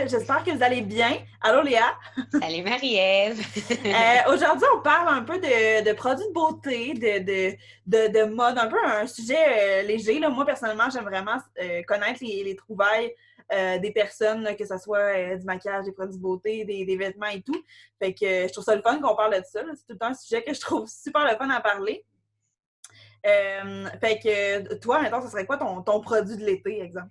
j'espère que vous allez bien. Allô Léa? Salut Marie-Ève! Aujourd'hui, on parle un peu de produits de beauté, de mode, un peu un sujet léger. Là. Moi, personnellement, j'aime vraiment connaître les trouvailles des personnes, là, que ce soit du maquillage, des produits de beauté, des vêtements et tout. Fait que je trouve ça le fun qu'on parle de ça. Là. C'est tout le temps un sujet que je trouve super le fun à parler. Fait que toi, maintenant, ce serait quoi ton produit de l'été, exemple?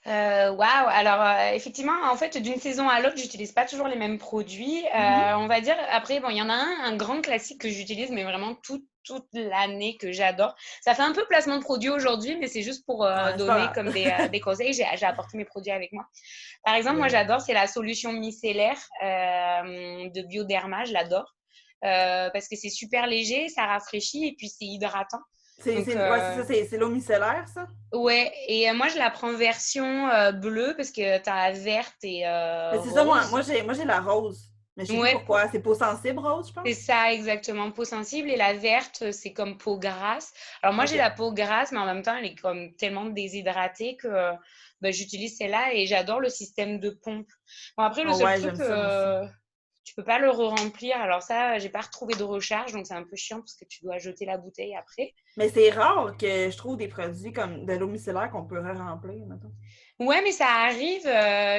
Waouh! Alors, effectivement, en fait, d'une saison à l'autre, j'utilise pas toujours les mêmes produits. Mhm. On va dire, après, bon, il y en a un grand classique que j'utilise, mais vraiment toute l'année que j'adore. Ça fait un peu placement de produit aujourd'hui, mais c'est juste pour Ouais, c'est donner pas comme grave. des conseils. J'ai apporté mes produits avec moi. Par exemple, moi, Yeah. j'adore, c'est la solution micellaire de Bioderma, je l'adore. Parce que c'est super léger, ça rafraîchit et puis c'est hydratant. Donc, Ouais, c'est ça, c'est l'eau micellaire, ça? ouais, et moi je la prends version bleue parce que t'as verte et Mais c'est ça, rose. moi j'ai la rose. Mais je sais plus Ouais, pourquoi. C'est peau sensible rose, je c'est pense. ça exactement, peau sensible et la verte c'est comme peau grasse. Alors moi j'ai OK. la peau grasse mais en même temps elle est comme tellement déshydratée que bah, j'utilise celle-là et j'adore le système de pompe. Bon après le Oh seul ouais, truc j'aime ça, moi aussi. tu peux pas le re-remplir. Alors ça j'ai pas retrouvé de recharge donc c'est un peu chiant parce que tu dois jeter la bouteille après. Mais c'est rare que je trouve des produits comme de l'eau micellaire qu'on peut remplir, mettons. Ouais, mais ça arrive.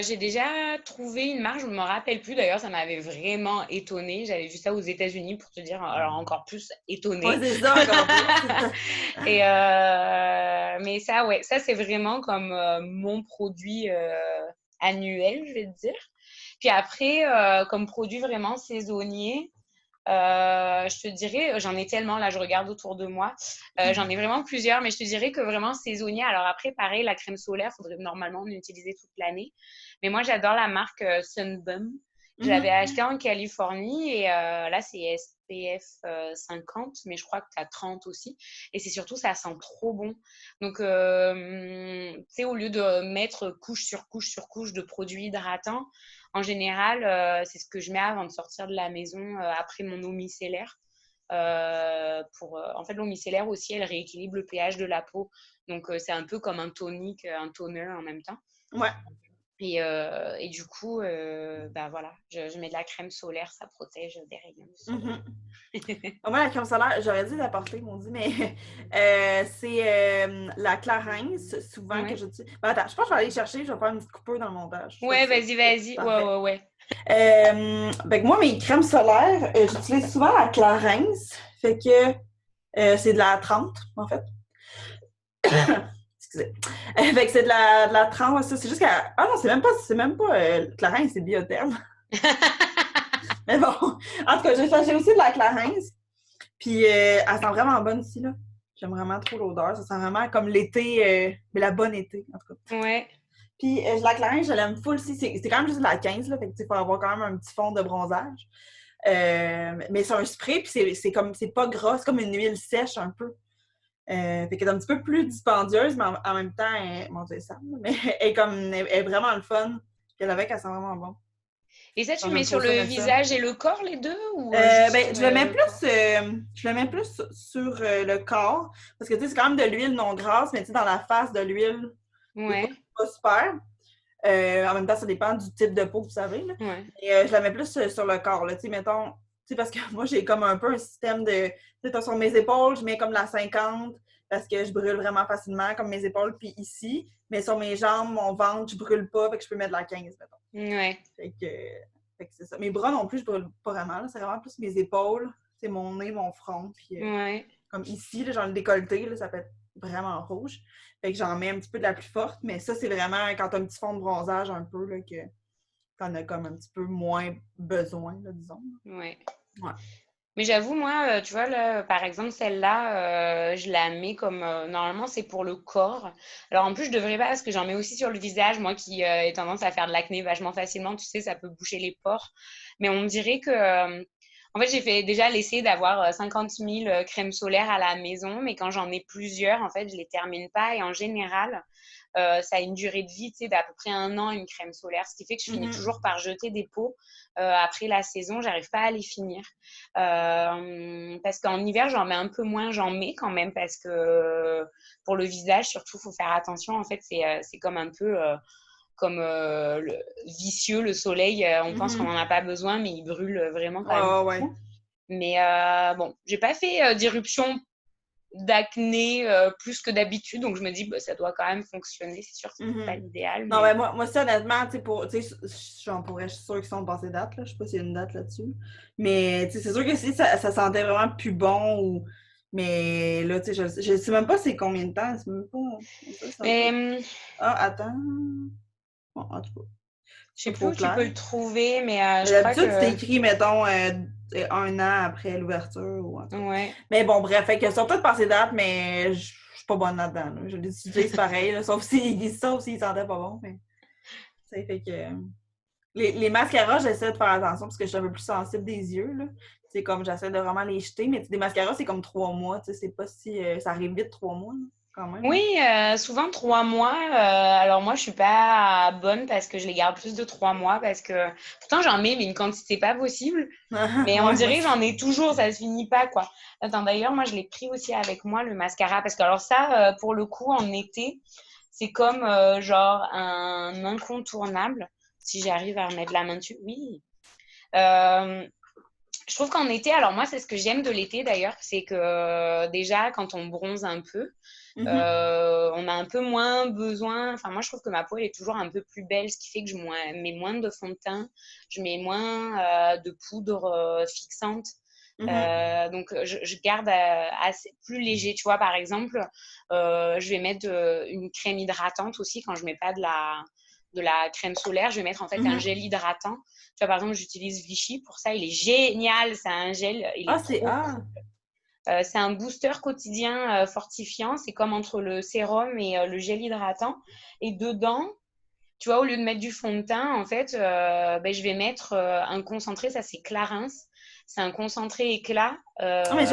J'ai déjà trouvé une marque, je ne me rappelle plus d'ailleurs, ça m'avait vraiment étonnée. J'avais vu ça aux États-Unis pour te dire, alors encore plus Ouais, étonnée. c'est ça, encore plus. Et mais ça, ouais, ça c'est vraiment comme mon produit annuel, je vais te dire. Puis après, comme produit vraiment saisonnier, je te dirais, j'en ai tellement, là je regarde autour de moi, j'en ai vraiment plusieurs, mais je te dirais que vraiment saisonnier. Alors après, pareil, la crème solaire, faudrait normalement l'utiliser toute l'année. Mais moi, j'adore la marque Sunbum. Je l'avais Mhm. acheté en Californie et là, c'est SPF 50, mais je crois que tu as 30 aussi. Et c'est surtout, ça sent trop bon. Donc, tu sais, au lieu de mettre couche sur couche sur couche de produits hydratants, en général, c'est ce que je mets avant de sortir de la maison après mon eau micellaire. En fait, l'eau micellaire aussi, elle rééquilibre le pH de la peau. Donc, c'est un peu comme un tonique, un toner en même temps. Ouais. Et du coup, bah voilà, je mets de la crème solaire, ça protège des rayons du soleil. Mhm. Moi, la crème solaire, j'aurais dû l'apporter, mon dit, mais c'est la Clarins, souvent que Ouais. j'utilise. Ben, attends, je pense que je vais aller chercher, je vais faire une petite coupure dans le montage. Je fais Ouais, ça. vas-y, vas-y. Ouais, Parfait. ouais, ouais. Ben, moi, mes crèmes solaires, j'utilise souvent la Clarins. Fait que c'est de la 30 en fait. Excusez. Fait que c'est de la 30, ça. C'est juste qu'à. Ah non, c'est même pas Clarins, c'est Biotherme. Mais bon, en tout cas, j'ai aussi de la Clarins. Puis elle sent vraiment bonne ici, là. J'aime vraiment trop l'odeur. Ça sent vraiment comme l'été, mais la bonne été, en tout cas. Ouais. Puis la Clarins, je l'aime full aussi. C'est quand même juste de la 15, là. Fait que, il faut avoir quand même un petit fond de bronzage. Mais c'est un spray, puis c'est comme, c'est pas gras, c'est comme une huile sèche un peu. Fait qu'elle est un petit peu plus dispendieuse, mais en même temps, mon Dieu, ça, mais elle est vraiment le fun. Puis avec, elle sent vraiment bon. Et ça, tu On mets aime sur trop ça le mettre ça. visage et le corps, les deux, ou juste Ben, le corps? je le mets plus sur le corps, parce que tu sais, c'est quand même de l'huile non grasse, mais tu sais, dans la face de l'huile, des fois, Ouais, c'est pas super. En même temps, ça dépend du type de peau, vous savez. Là. ouais. Mais je la mets plus sur le corps, là, tu sais, mettons, tu sais, parce que moi, j'ai comme un peu un système de, tu sais, sur mes épaules, je mets comme la 50, parce que je brûle vraiment facilement, comme mes épaules, puis ici, mais sur mes jambes, mon ventre, je brûle pas, fait que je peux mettre la 15, mettons. Ouais. Fait que, fait que c'est ça. Mes bras non plus, je brûle pas vraiment. Là. C'est vraiment plus mes épaules, c'est mon nez, mon front. Puis Ouais. comme ici, là, genre le décolleté, là, ça peut être vraiment rouge. Fait que j'en mets un petit peu de la plus forte. Mais ça, c'est vraiment quand t'as un petit fond de bronzage un peu, là, que t'en as comme un petit peu moins besoin, là, disons. Ouais. Ouais. Mais j'avoue, moi, tu vois, là, par exemple, celle-là, je la mets comme, normalement, c'est pour le corps. Alors, en plus, je devrais pas, parce que j'en mets aussi sur le visage, moi qui ai tendance à faire de l'acné vachement facilement, tu sais, ça peut boucher les pores. Mais on me dirait que, en fait, j'ai fait déjà l'essai d'avoir 50 000 crèmes solaires à la maison, mais quand j'en ai plusieurs, en fait, je les termine pas. Et en général, ça a une durée de vie, tu sais, d'à peu près 1 an, une crème solaire, ce qui fait que je finis Mhm. toujours par jeter des pots après la saison, j'arrive pas à les finir. Parce qu'en hiver, j'en mets un peu moins, j'en mets quand même, parce que pour le visage, surtout, faut faire attention. En fait, c'est comme un peu comme vicieux, le soleil. On pense qu'on n'en a pas besoin, mais il brûle vraiment quand même Ouais. beaucoup. Mais bon, j'ai pas fait d'éruption d'acné plus que d'habitude, donc je me dis ça doit quand même fonctionner. C'est sûr que c'est pas l'idéal. Non, mais moi ça, honnêtement, tu sais, j'en pourrais, je suis sûre qu'ils sont passés date, là. Je sais pas s'il y a une date là-dessus. Mais, tu sais, c'est sûr que si ça sentait vraiment plus bon ou. Mais là, tu sais, je sais même pas c'est combien de temps. C'est même pas. Mais Ah, attends. Bon, en tout cas, je c'est sais pas plus trop où tu clair. peux le trouver, mais Mais je crois d'habitude, c'est que écrit, mettons, 1 an après l'ouverture ou en tout cas. ouais. Mais bon, bref, fait que ils sont peut-être passés date, mais je suis pas bonne là-dedans. Là. Je les utilise pareil, là, sauf s'ils sentaient pas bon. Mais, ça fait que. Les mascaras, j'essaie de faire attention parce que je suis un peu plus sensible des yeux. Là. C'est comme j'essaie de vraiment les jeter, mais des mascaras, c'est comme 3 mois. C'est pas si. Ça arrive vite 3 mois, là, quand même. Oui, souvent 3 mois. Alors moi, je suis pas bonne parce que je les garde plus de 3 mois parce que pourtant j'en mets mais une quantité pas possible. Mais on Ouais, moi dirait que aussi. j'en ai toujours, ça se finit pas quoi. Attends, d'ailleurs, moi je l'ai pris aussi avec moi le mascara parce que alors ça, pour le coup, en été, c'est comme genre un incontournable. Si j'arrive à remettre la main dessus, oui. Euh, je trouve qu'en été, alors moi, c'est ce que j'aime de l'été d'ailleurs, c'est que déjà quand on bronze un peu, Mhm. on a un peu moins besoin. Enfin, moi, je trouve que ma peau elle est toujours un peu plus belle, ce qui fait que je mets moins de fond de teint, je mets moins de poudre fixante. Mhm. Donc, je garde assez plus léger. Tu vois, par exemple, je vais mettre une crème hydratante aussi quand je mets pas de la crème solaire. Je vais mettre en fait un Mhm. gel hydratant. Tu vois, par exemple, j'utilise Vichy pour ça. Il est génial. C'est un gel. Il Ah, est c'est. trop Ah! cool. C'est un booster quotidien fortifiant. C'est comme entre le sérum et le gel hydratant. Et dedans, tu vois, au lieu de mettre du fond de teint, en fait, ben, je vais mettre un concentré. Ça, c'est Clarins. C'est un concentré éclat. Ah, mais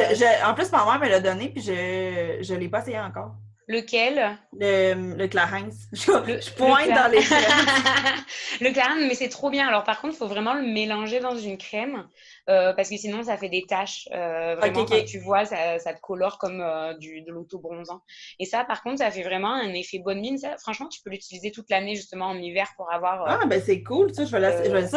en plus, ma mère me l'a donné, puis je l'ai pas essayé encore. Lequel? Le Clarins. Le, Je le, pointe cla... dans les crèmes. le clarins, mais c'est trop bien. Alors, par contre, il faut vraiment le mélanger dans une crème parce que sinon, ça fait des taches. Ok, Vraiment, quand ok. tu vois, ça te colore comme de l'auto-bronzant. Et ça, par contre, ça fait vraiment un effet bonne mine. Ça, franchement, tu peux l'utiliser toute l'année, justement, en hiver pour avoir. Ah, ben c'est cool, ça, Euh, je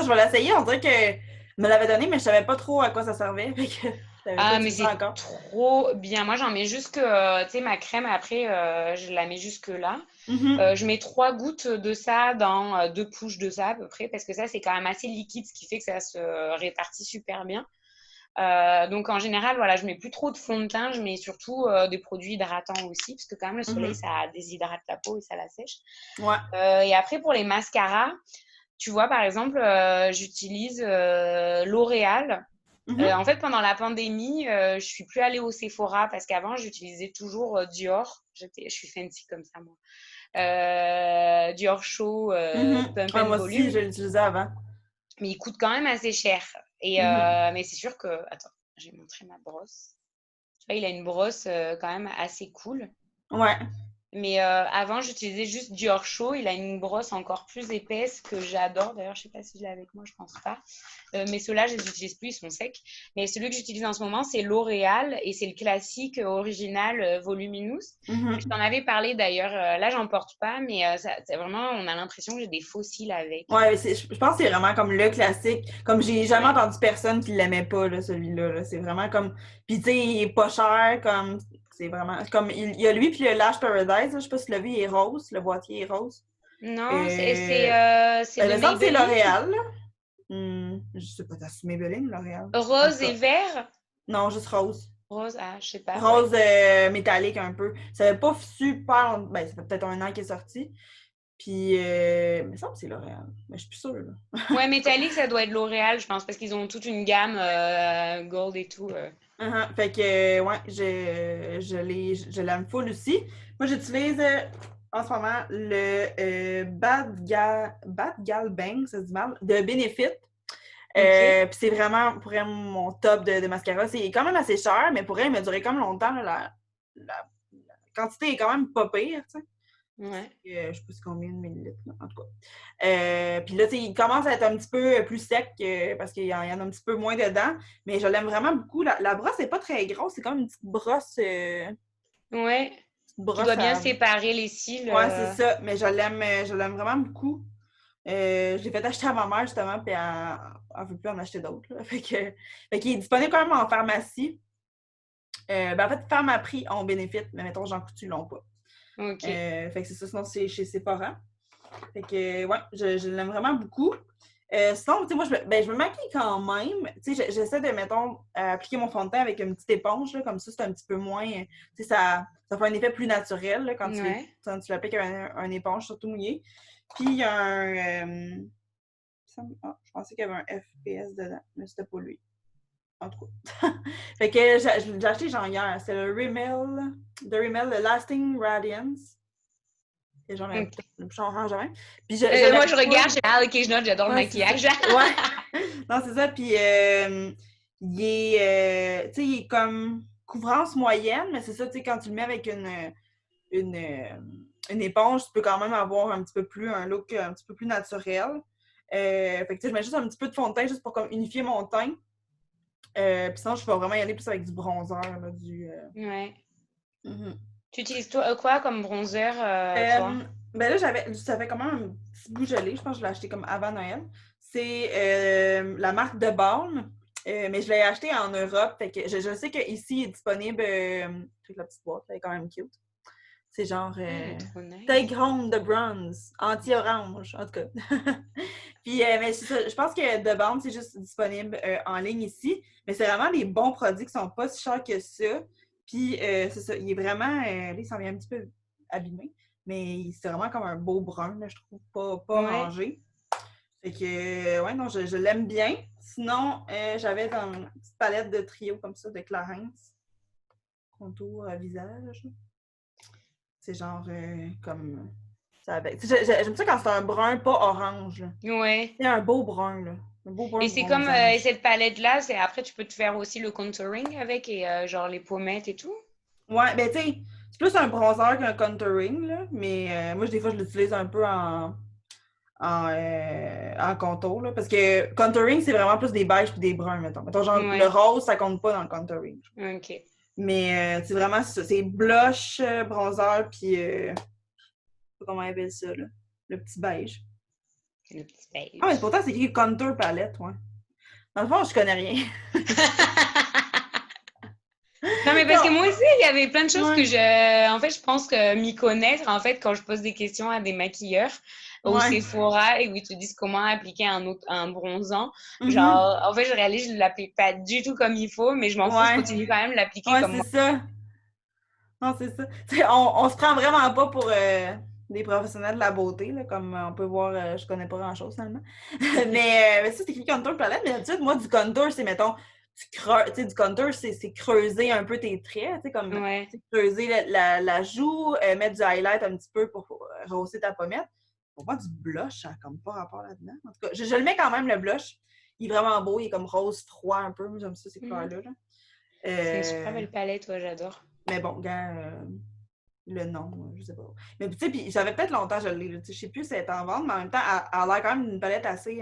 vais l'essayer. On dirait que me l'avait donné, mais je savais pas trop à quoi ça servait. Fait que je l'avais pas Ah, mais utilisé c'est encore. trop bien. Moi, j'en mets jusque, tu sais, ma crème, après, je la mets jusque là. Mhm. Je mets 3 gouttes de ça dans 2 couches de ça à peu près, parce que ça, c'est quand même assez liquide, ce qui fait que ça se répartit super bien. Donc, en général, voilà, je mets plus trop de fond de teint, je mets surtout des produits hydratants aussi, parce que quand même, le soleil, Mhm. ça déshydrate la peau et ça la sèche. Ouais. Et après, pour les mascaras, tu vois, par exemple, j'utilise L'Oréal. Mhm. En fait, pendant la pandémie, je suis plus allée au Sephora parce qu'avant, j'utilisais toujours Dior. Je suis fancy comme ça, moi. Dior Show, Mhm. Pump Ouais, and moi aussi, je Volume. l'utilisais avant. Mais il coûte quand même assez cher. Et, Mhm. mais c'est sûr que... Attends, je vais montrer ma brosse. Tu vois, il a une brosse quand même assez cool. Ouais. Mais avant, j'utilisais juste Dior Show. Il a une brosse encore plus épaisse que j'adore. D'ailleurs, je sais pas si je l'ai avec moi, je pense pas. Mais ceux-là, je les utilise plus, ils sont secs. Mais celui que j'utilise en ce moment, c'est L'Oréal et c'est le classique original Voluminous. Je Mhm. t'en avais parlé d'ailleurs. Là, j'en porte pas, mais c'est vraiment, on a l'impression que j'ai des fossiles avec. Ouais, je pense que c'est vraiment comme le classique. Comme j'ai jamais Ouais. entendu personne qui l'aimait pas, là, celui-là. Là. C'est vraiment comme. Puis, tu sais, il est pas cher, comme. C'est vraiment. Comme, il y a lui, puis le Lash Paradise, là, je sais pas si tu l'as vu, il est rose. Le boîtier est rose. Non, Euh... c'est Ben, de il me semble que c'est Maybelline. L'Oréal, là. Je sais pas, t'as su Maybelline, L'Oréal? En tout Rose et cas. vert. Non, juste rose. Rose, ah, je sais pas, ouais. Rose métallique un peu. Ça fait pas super. Ben, ça fait peut-être 1 an qu'il est sorti. Puis, il me semble que c'est L'Oréal. Mais je suis plus sûre, là. Ouais, métallique, ça doit être L'Oréal, je pense, parce qu'ils ont toute une gamme gold et tout. Fait que, ouais, je l'aime full aussi. Moi, j'utilise en ce moment le Bad Gal Bang, ça se dit mal, de Benefit. Ok. Puis c'est vraiment, pour elle, mon top de mascara. C'est quand même assez cher, mais pour elle, il m'a duré comme longtemps. Là, la quantité est quand même pas pire, tu sais. Ouais. Je sais pas c'est combien de millilitres, là, en tout cas. Puis là, tu sais, il commence à être un petit peu plus sec parce qu'il y en a un petit peu moins dedans. Mais je l'aime vraiment beaucoup. La brosse n'est pas très grosse. C'est comme une petite brosse, Ouais. Qui doit bien à... séparer les cils. Ouais, c'est ça. Mais je l'aime vraiment beaucoup. Je l'ai fait acheter à ma mère, justement, puis elle veut plus en acheter d'autres. Là. Fait qu'il est disponible quand même en pharmacie. En fait, Pharmaprix ont bénéfice, mais mettons, Jean Coutu l'ont pas. OK. Fait que c'est ça, sinon c'est chez ses parents. Fait que, ouais, je l'aime vraiment beaucoup. Sinon, tu sais, moi, je me maquille quand même. Tu sais, j'essaie de, mettons, appliquer mon fond de teint avec une petite éponge, là, comme ça, c'est un petit peu moins. Tu sais, ça fait un effet plus naturel là, Ouais. quand tu l'appliques un éponge, surtout mouillé. Puis, il y a un. Je pensais qu'il y avait un FPS dedans, mais c'était pas lui. En tout cas. Fait que j'ai acheté genre hier. C'est le Rimmel, le Lasting Radiance. C'est genre OK. le bouchon orange même. Puis Moi, je regarde, je dis, OK, je note, j'adore le Ouais, c'est ça. maquillage. Ouais. Non, c'est ça. Puis tu sais, il est comme couvrance moyenne, mais c'est ça, tu sais, quand tu le mets avec une, euh, une éponge, tu peux quand même avoir un look un petit peu plus naturel. Fait que tu sais, je mets juste un petit peu de fond de teint juste pour comme unifier mon teint. Puis sinon, je vais vraiment y aller plus avec du bronzer, là, Ouais. Mhm. Tu utilises quoi comme bronzer, toi? Ben là, ça fait quand même un petit bout gelé. Je pense que je l'ai acheté comme avant Noël. C'est la marque de Balm, mais je l'ai acheté en Europe. Fait que je sais qu'ici, il est disponible. Avec la petite boîte, elle est quand même cute. C'est genre Trop nice. Take Home the Bronze, anti-orange, en tout cas. Puis, mais c'est ça, je pense que de Balm, c'est juste disponible en ligne ici. Mais c'est vraiment des bons produits qui sont pas si chers que ça. Puis, c'est ça, il est vraiment. Là, il s'en vient un petit peu abîmé. Mais c'est vraiment comme un beau brun, là, je trouve, pas Ouais. orangé. Fait que, ouais, non, je l'aime bien. Sinon, j'avais dans une petite palette de trio comme ça, de Clarins, contour visage. C'est genre comme. J'aime ça quand c'est un brun pas orange. Ouais. C'est un beau brun, là. Un beau brun Et pour c'est mon comme visage. cette palette-là, c'est après tu peux te faire aussi le contouring avec et genre les pommettes et tout. Ouais, ben tu sais, c'est plus un bronzer qu'un contouring, là. Mais moi, des fois, je l'utilise un peu en contour, là. Parce que contouring, c'est vraiment plus des beiges puis des bruns, mettons. Mettons, genre, le Ouais. rose, ça compte pas dans le contouring. OK. Mais c'est vraiment ça. C'est blush, bronzer, puis je sais pas comment on appelle ça, là. Le petit beige. Le petit Ah, mais beige. pourtant, c'est écrit contour palette, ouais. Dans le fond, je connais rien. Non, mais parce que Non, moi aussi, il y avait plein de choses que ouais, je... En fait, je pense que m'y connaître, en fait, quand je pose des questions à des maquilleurs au ouais. Sephora et où ils te disent comment appliquer un bronzant, Mhm. genre, en fait, je réalise que je ne l'applique pas du tout comme il faut, mais je m'en fous, je Ouais. continue quand même de l'appliquer Ouais, comme c'est moi. ça. Non, c'est ça. T'sais, on se prend vraiment pas pour des professionnels de la beauté, là, comme on peut voir, je connais pas grand-chose seulement. Mais ça, c'est écrit contour palette, mais d'habitude, moi, du contour, c'est, mettons, du contour, c'est creuser un peu tes traits, tu sais, comme Ouais. creuser la joue, mettre du highlight un petit peu pour rehausser ta pommette. Pour moi, du blush, ça n'a comme pas rapport là-dedans. En tout cas, je le mets quand même, le blush. Il est vraiment beau, il est comme rose froid un peu. J'aime ça, ces Mhm. couleurs-là. Là. C'est une super Euh, belle palette, ouais, j'adore. mais bon, gars, le nom, je sais pas. Mais tu sais, puis ça fait peut-être longtemps que je l'ai. Je sais plus si elle est en vente, mais en même temps, elle a l'air quand même d'une palette assez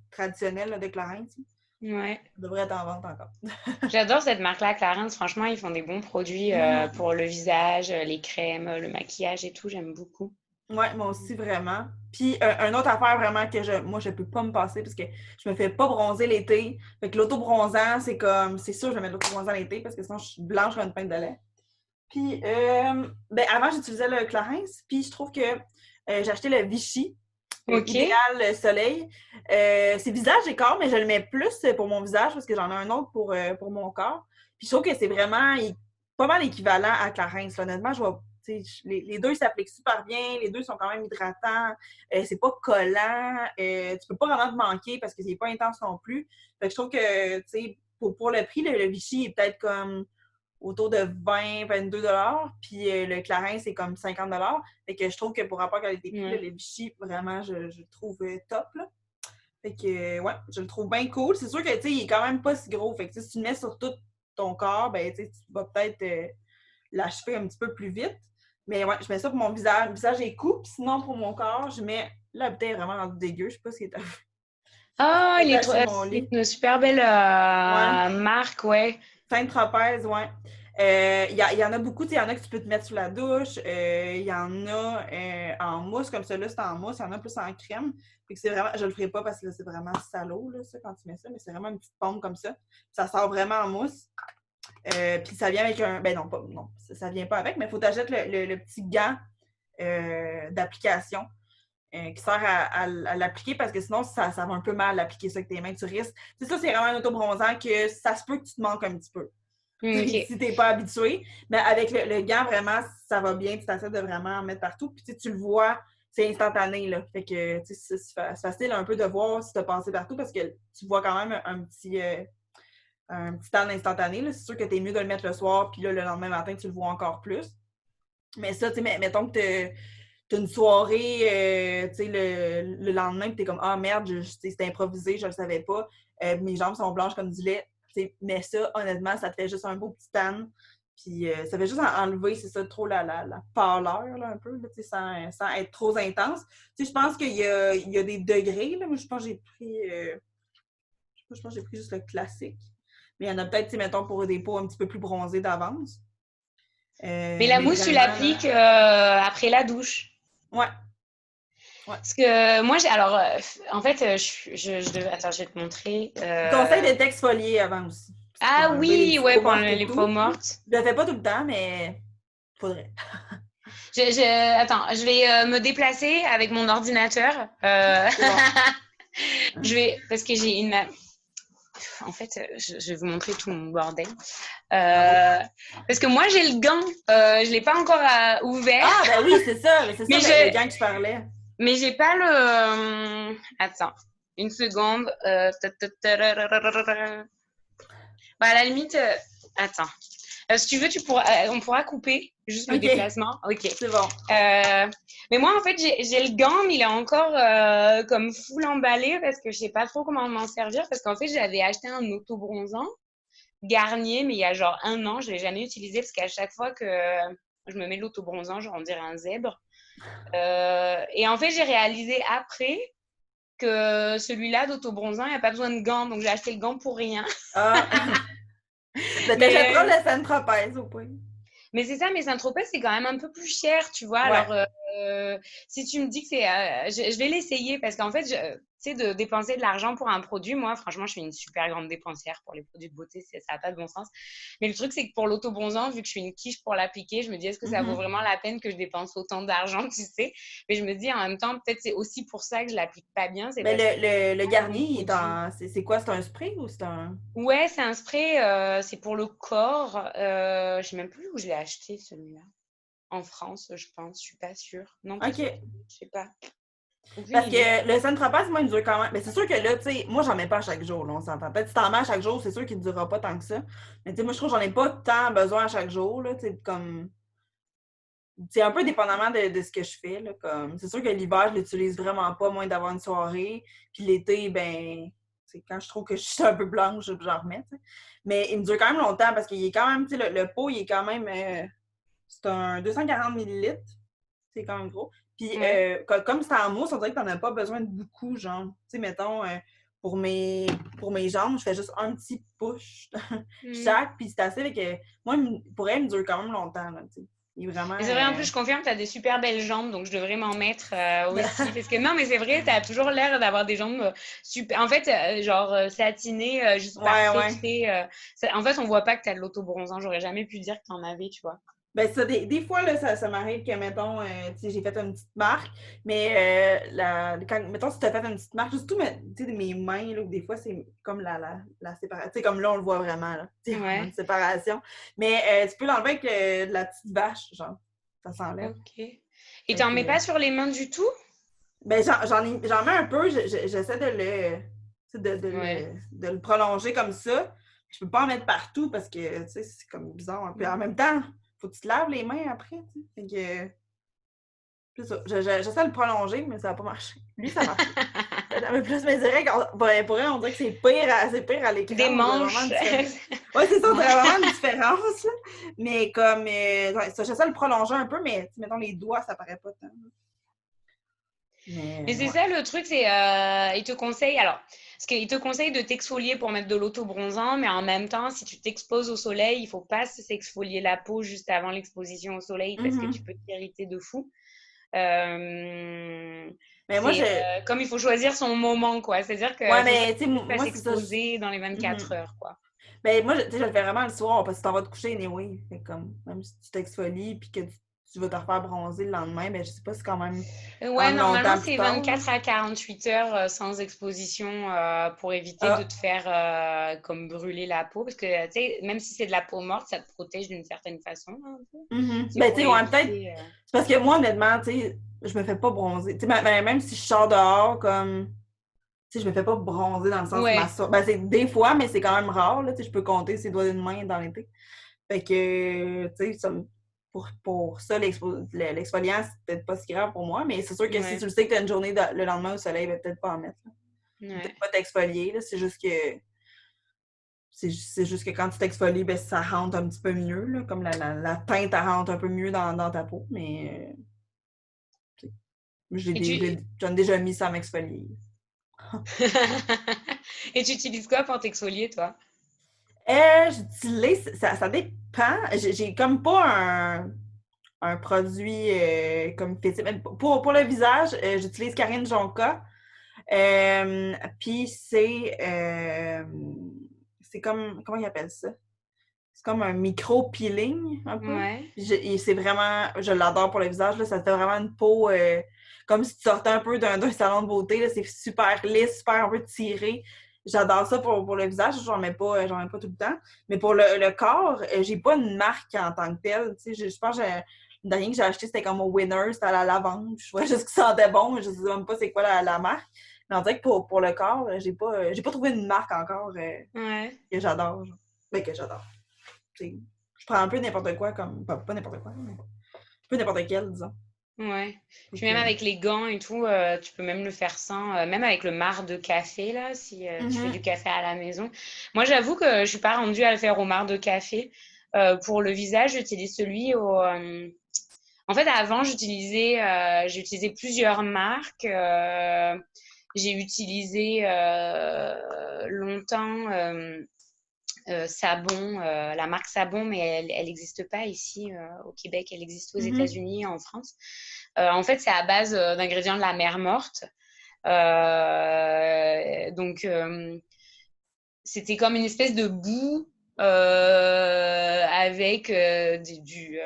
traditionnelle là, de Clarins. Ça Ouais. devrait être en vente encore. J'adore cette marque-là, Clarins. Franchement, ils font des bons produits Mhm. pour le visage, les crèmes, le maquillage et tout. J'aime beaucoup. Ouais, moi aussi, vraiment. Puis, une autre affaire vraiment que moi, je peux pas me passer parce que je me fais pas bronzer l'été. Fait que l'auto-bronzant, c'est comme, c'est sûr, je vais mettre l'auto-bronzant l'été parce que sinon, je suis blanche comme une pinte de lait. Puis, ben, avant, j'utilisais le Clarins. Puis, je trouve que j'ai acheté le Vichy, Ok. Idéal Soleil. C'est visage et corps, mais je le mets plus pour mon visage parce que j'en ai un autre pour mon corps. Puis, je trouve que c'est vraiment pas mal équivalent à Clarins. Là. Honnêtement, les deux s'appliquent super bien. Les deux sont quand même hydratants. C'est pas collant. Tu peux pas vraiment te manquer parce que c'est pas intense non plus. Fait que je trouve que, tu sais, pour le prix, le Vichy est peut-être comme autour de 20-22 $. Puis le Clarins, c'est comme 50 $. Fait que je trouve que pour rapport qualité-prix, Ouais. le Vichy, vraiment, je le trouve top. Là. Fait que, ouais, je le trouve bien cool. C'est sûr que, tu sais, il est quand même pas si gros. Fait que, si tu le mets sur tout ton corps, ben, tu sais, tu vas peut-être l'achever un petit peu plus vite. Mais ouais, je mets ça pour mon visage. Le visage est cool. Puis sinon, pour mon corps, je mets. La bouteille est vraiment rendue dégueu. Je sais pas ce qui est Ah, attaché à mon c'est lit. une super belle Ouais. marque, ouais. Sainte-Tropez, ouais. Il y en a beaucoup, il y en a que tu peux te mettre sous la douche. Il y en a en mousse, comme celui-là, c'est en mousse. Il y en a plus en crème. Fait que c'est vraiment, je le ferai pas parce que là, c'est vraiment salaud, là, ça, quand tu mets ça, mais c'est vraiment une petite pomme comme ça. Ça sort vraiment en mousse. Puis ça vient avec un. Ben non, pas, non, ça vient pas avec, mais il faut t'acheter le petit gant d'application qui sert à l'appliquer parce que sinon, ça va un peu mal l'appliquer ça avec tes mains. Tu risques. C'est ça, c'est vraiment un autobronzant que ça se peut que tu te manques un petit peu. Okay. Si t'es pas habitué. Mais avec le gant, vraiment, ça va bien. Tu t'essaies de vraiment en mettre partout. Puis tu le vois, c'est instantané. Là. Fait que c'est facile un peu de voir si tu as passé partout parce que tu vois quand même un petit temps instantané. Là. C'est sûr que t'es mieux de le mettre le soir, puis là, le lendemain matin, tu le vois encore plus. Mais ça, tu sais, mettons que t'as une soirée, tu sais, le lendemain, puis t'es comme « Ah, merde, c'était improvisé, je le savais pas. Mes jambes sont blanches comme du lait. » Mais ça, honnêtement, ça te fait juste un beau petit tan. Puis ça fait juste enlever, c'est ça, trop la pâleur, là, un peu, là, sans être trop intense. Tu sais, je pense qu'il y a des degrés, là. Moi, je pense que j'ai pris... je pense que j'ai pris juste le classique. Mais il y en a peut-être, mettons, pour des peaux un petit peu plus bronzées d'avance. Mais la mousse, tu l'appliques après la douche. Ouais. Parce que moi, en fait, je devais... Attends, je vais te montrer. Conseil de t'exfolier avant aussi. Ah oui, ouais, pour les peaux mortes. Je le fais pas tout le temps, mais faudrait. Attends, je vais me déplacer avec mon ordinateur. Bon. Parce que j'ai une... En fait, je vais vous montrer tout mon bordel. Parce que moi, j'ai le gant. Je ne l'ai pas encore ouvert. Ah, ben oui, c'est ça. C'est ça le gant que je parlais. Mais j'ai pas le... Attends, une seconde. Bah, à la limite... Attends. Si tu veux, on pourra couper juste le déplacement. Ok. C'est bon. Mais moi, en fait, j'ai le gant, mais il est encore comme full emballé parce que je sais pas trop comment m'en servir. Parce qu'en fait, j'avais acheté un autobronzant Garnier, mais il y a genre 1 an. Je l'ai jamais utilisé parce qu'à chaque fois que je me mets l'autobronzant, genre on dirait un zèbre. Et en fait, j'ai réalisé après que celui-là d'autobronzant, il n'y a pas besoin de gants. Donc, j'ai acheté le gant pour rien. Ah. Mais t'achèteras le Saint-Tropez au point. Mais c'est ça, mais Saint-Tropez, c'est quand même un peu plus cher, tu vois. Ouais. Alors, si tu me dis que c'est... je vais l'essayer parce qu'en fait, tu sais, de dépenser de l'argent pour un produit, moi, franchement, je suis une super grande dépensière pour les produits de beauté. Ça n'a pas de bon sens. Mais le truc, c'est que pour l'autobronzant, vu que je suis une quiche pour l'appliquer, je me dis, est-ce que ça vaut vraiment la peine que je dépense autant d'argent, tu sais? Mais je me dis, en même temps, peut-être c'est aussi pour ça que je l'applique pas bien. Mais le Garnier, c'est quoi? C'est un spray ou c'est un... Ouais, c'est un spray, c'est pour le corps. Je sais même plus où je l'ai acheté, celui-là. En France, je pense, je suis pas sûre. Non, OK. Je sais pas. Parce que le Saint-Tropez, moi, il dure quand même... Mais c'est sûr que là, tu sais, moi, j'en mets pas à chaque jour, là, on s'entend. Peut-être que si t'en mets à chaque jour, c'est sûr qu'il ne durera pas tant que ça. Mais tu sais, moi, je trouve que j'en ai pas tant besoin à chaque jour, là, tu sais, comme... C'est un peu dépendamment de ce que je fais, là, comme... C'est sûr que l'hiver, je l'utilise vraiment pas, moins d'avoir une soirée. Puis l'été, ben... C'est quand je trouve que je suis un peu blanche, j'en remets, tu sais. Mais il me dure quand même longtemps parce qu'il est quand même, tu sais, le pot, il est quand même... c'est un 240 ml. C'est quand même gros. Puis, comme c'est en mousse, on dirait que t'en as pas besoin de beaucoup, genre. Tu sais, mettons, pour mes jambes, je fais juste un petit push chaque, puis c'est assez avec... moi, pour elle, il me dure quand même longtemps, là, tu sais. Il est vraiment... C'est vrai, en plus, je confirme que tu as des super belles jambes, donc je devrais m'en mettre aussi. Parce que non, mais c'est vrai, tu as toujours l'air d'avoir des jambes super... En fait, genre satinées, juste parfait, tu sais. En fait, on voit pas que tu as de l'autobronzant. J'aurais jamais pu dire que tu en avais, tu vois. Ben ça, des fois, là, ça m'arrive que, mettons, tu sais, j'ai fait une petite marque, mais mettons, si tu as fait une petite marque, surtout, tu sais, mes mains, là, des fois, c'est comme la séparation. Tu sais, comme là, on le voit vraiment, là. Tu sais, une séparation. Mais tu peux l'enlever avec de la petite vache, genre. Ça s'enlève. OK. Et t'en mets pas sur les mains du tout? Ben, j'en mets un peu. J'essaie de le prolonger comme ça. Je peux pas en mettre partout parce que, tu sais, c'est comme bizarre un peu. En même temps, faut que tu te laves les mains après, tu sais. Fait que... C'est ça. J'essaie de le prolonger, mais ça n'a pas marché. Lui, ça marche. Mais plus mes directs, pour elle, on dirait que c'est pire à l'écran. Des manches. Oui, c'est ça, on dirait vraiment une différence. Mais comme, j'essaie de le prolonger un peu, mais mettons les doigts, ça paraît pas tant. Mais Mais c'est ouais. ça le truc, c'est il te conseille alors parce qu'il te conseille de t'exfolier pour mettre de l'auto-bronzant, mais en même temps, si tu t'exposes au soleil, il faut pas s'exfolier la peau juste avant l'exposition au soleil parce que tu Mhm. peux t'irriter de fou. Euh, Mais moi, c'est je. comme il faut choisir son moment, quoi. C'est-à-dire Ouais, qu'il faut mais tu sais, juste pas moi, c'est ça. s'exposer dans les 24 Mhm. heures, quoi. Ben, moi, tu sais, je le fais vraiment le soir parce que tu t'en vas te coucher anyway. Fait comme, même si tu t'exfolies puis que tu vas te refaire bronzer le lendemain, ben, je sais pas, c'est quand Ouais, même normalement, longtemps plus c'est tard, là. 24 à 48 heures sans exposition pour éviter de Ah. te faire comme brûler la peau. Parce que, tu sais, même si c'est de la peau morte, ça te protège d'une certaine façon, un peu. Mhm. C'est Ben, tu pour sais, ouais, peut-être. éviter. C'est parce que moi, honnêtement, tu sais, je me fais pas bronzer. Tu sais, même si je sors dehors, comme. Tu sais, je me fais pas bronzer dans le sens de ma Ouais, soeur. Ben, c'est des fois, mais c'est quand même rare, là. Tu sais, je peux compter ses doigts d'une main dans l'été. Fait que, tu sais, pour ça, l'exfoliant, c'est peut-être pas si grave pour moi, mais c'est sûr que si tu ouais, le sais que tu as une journée le lendemain au soleil, ben, peut-être pas en mettre. Là. Peut-être ouais. pas t'exfolier, là. C'est juste que quand tu t'exfolies, ben, ça rentre un petit peu mieux, là, comme la teinte elle rentre un peu mieux dans ta peau, mais Et tu... j'en ai déjà mis sans m'exfolier. Et tu utilises quoi pour t'exfolier, toi? J'utilise, ça dépend. J'ai comme pas un produit comme fétiche. Mais pour le visage, j'utilise Karine Jonka. Puis c'est comme, comment ils appellent ça? C'est comme un micro-peeling, un peu. Ouais. Puis et c'est vraiment, je l'adore pour le visage, là, ça te fait vraiment une peau comme si tu sortais un peu d'un salon de beauté, là, c'est super lisse, super un peu tiré. J'adore ça pour le visage, j'en mets pas tout le temps. Mais pour le corps, j'ai pas une marque en tant que telle. Tu sais, je pense que le dernier que j'ai acheté, c'était comme au Winner, c'était à la lavande. Je trouvais juste que ça sentait bon, mais je sais même pas c'est quoi la marque. Mais on dirait que pour le corps, j'ai pas trouvé une marque encore Ouais. que j'adore. Mais que j'adore. T'sais, je prends un peu n'importe quoi comme. Pas n'importe quoi, mais un peu n'importe quel, disons. Ouais. Fait Puis même que. avec les gants et tout, tu peux même le faire sans, même avec le marc de café là, si tu fais du Mhm. café à la maison. Moi, j'avoue que je suis pas rendue à le faire au marc de café. Pour le visage, j'utilise celui au. En fait, avant, j'ai utilisé plusieurs marques. J'ai utilisé longtemps Sabon, la marque Sabon, mais elle n'existe pas ici au Québec. Elle existe aux Mhm. États-Unis et en France. En fait, c'est à base d'ingrédients de la mer morte. Donc, c'était comme une espèce de boue avec du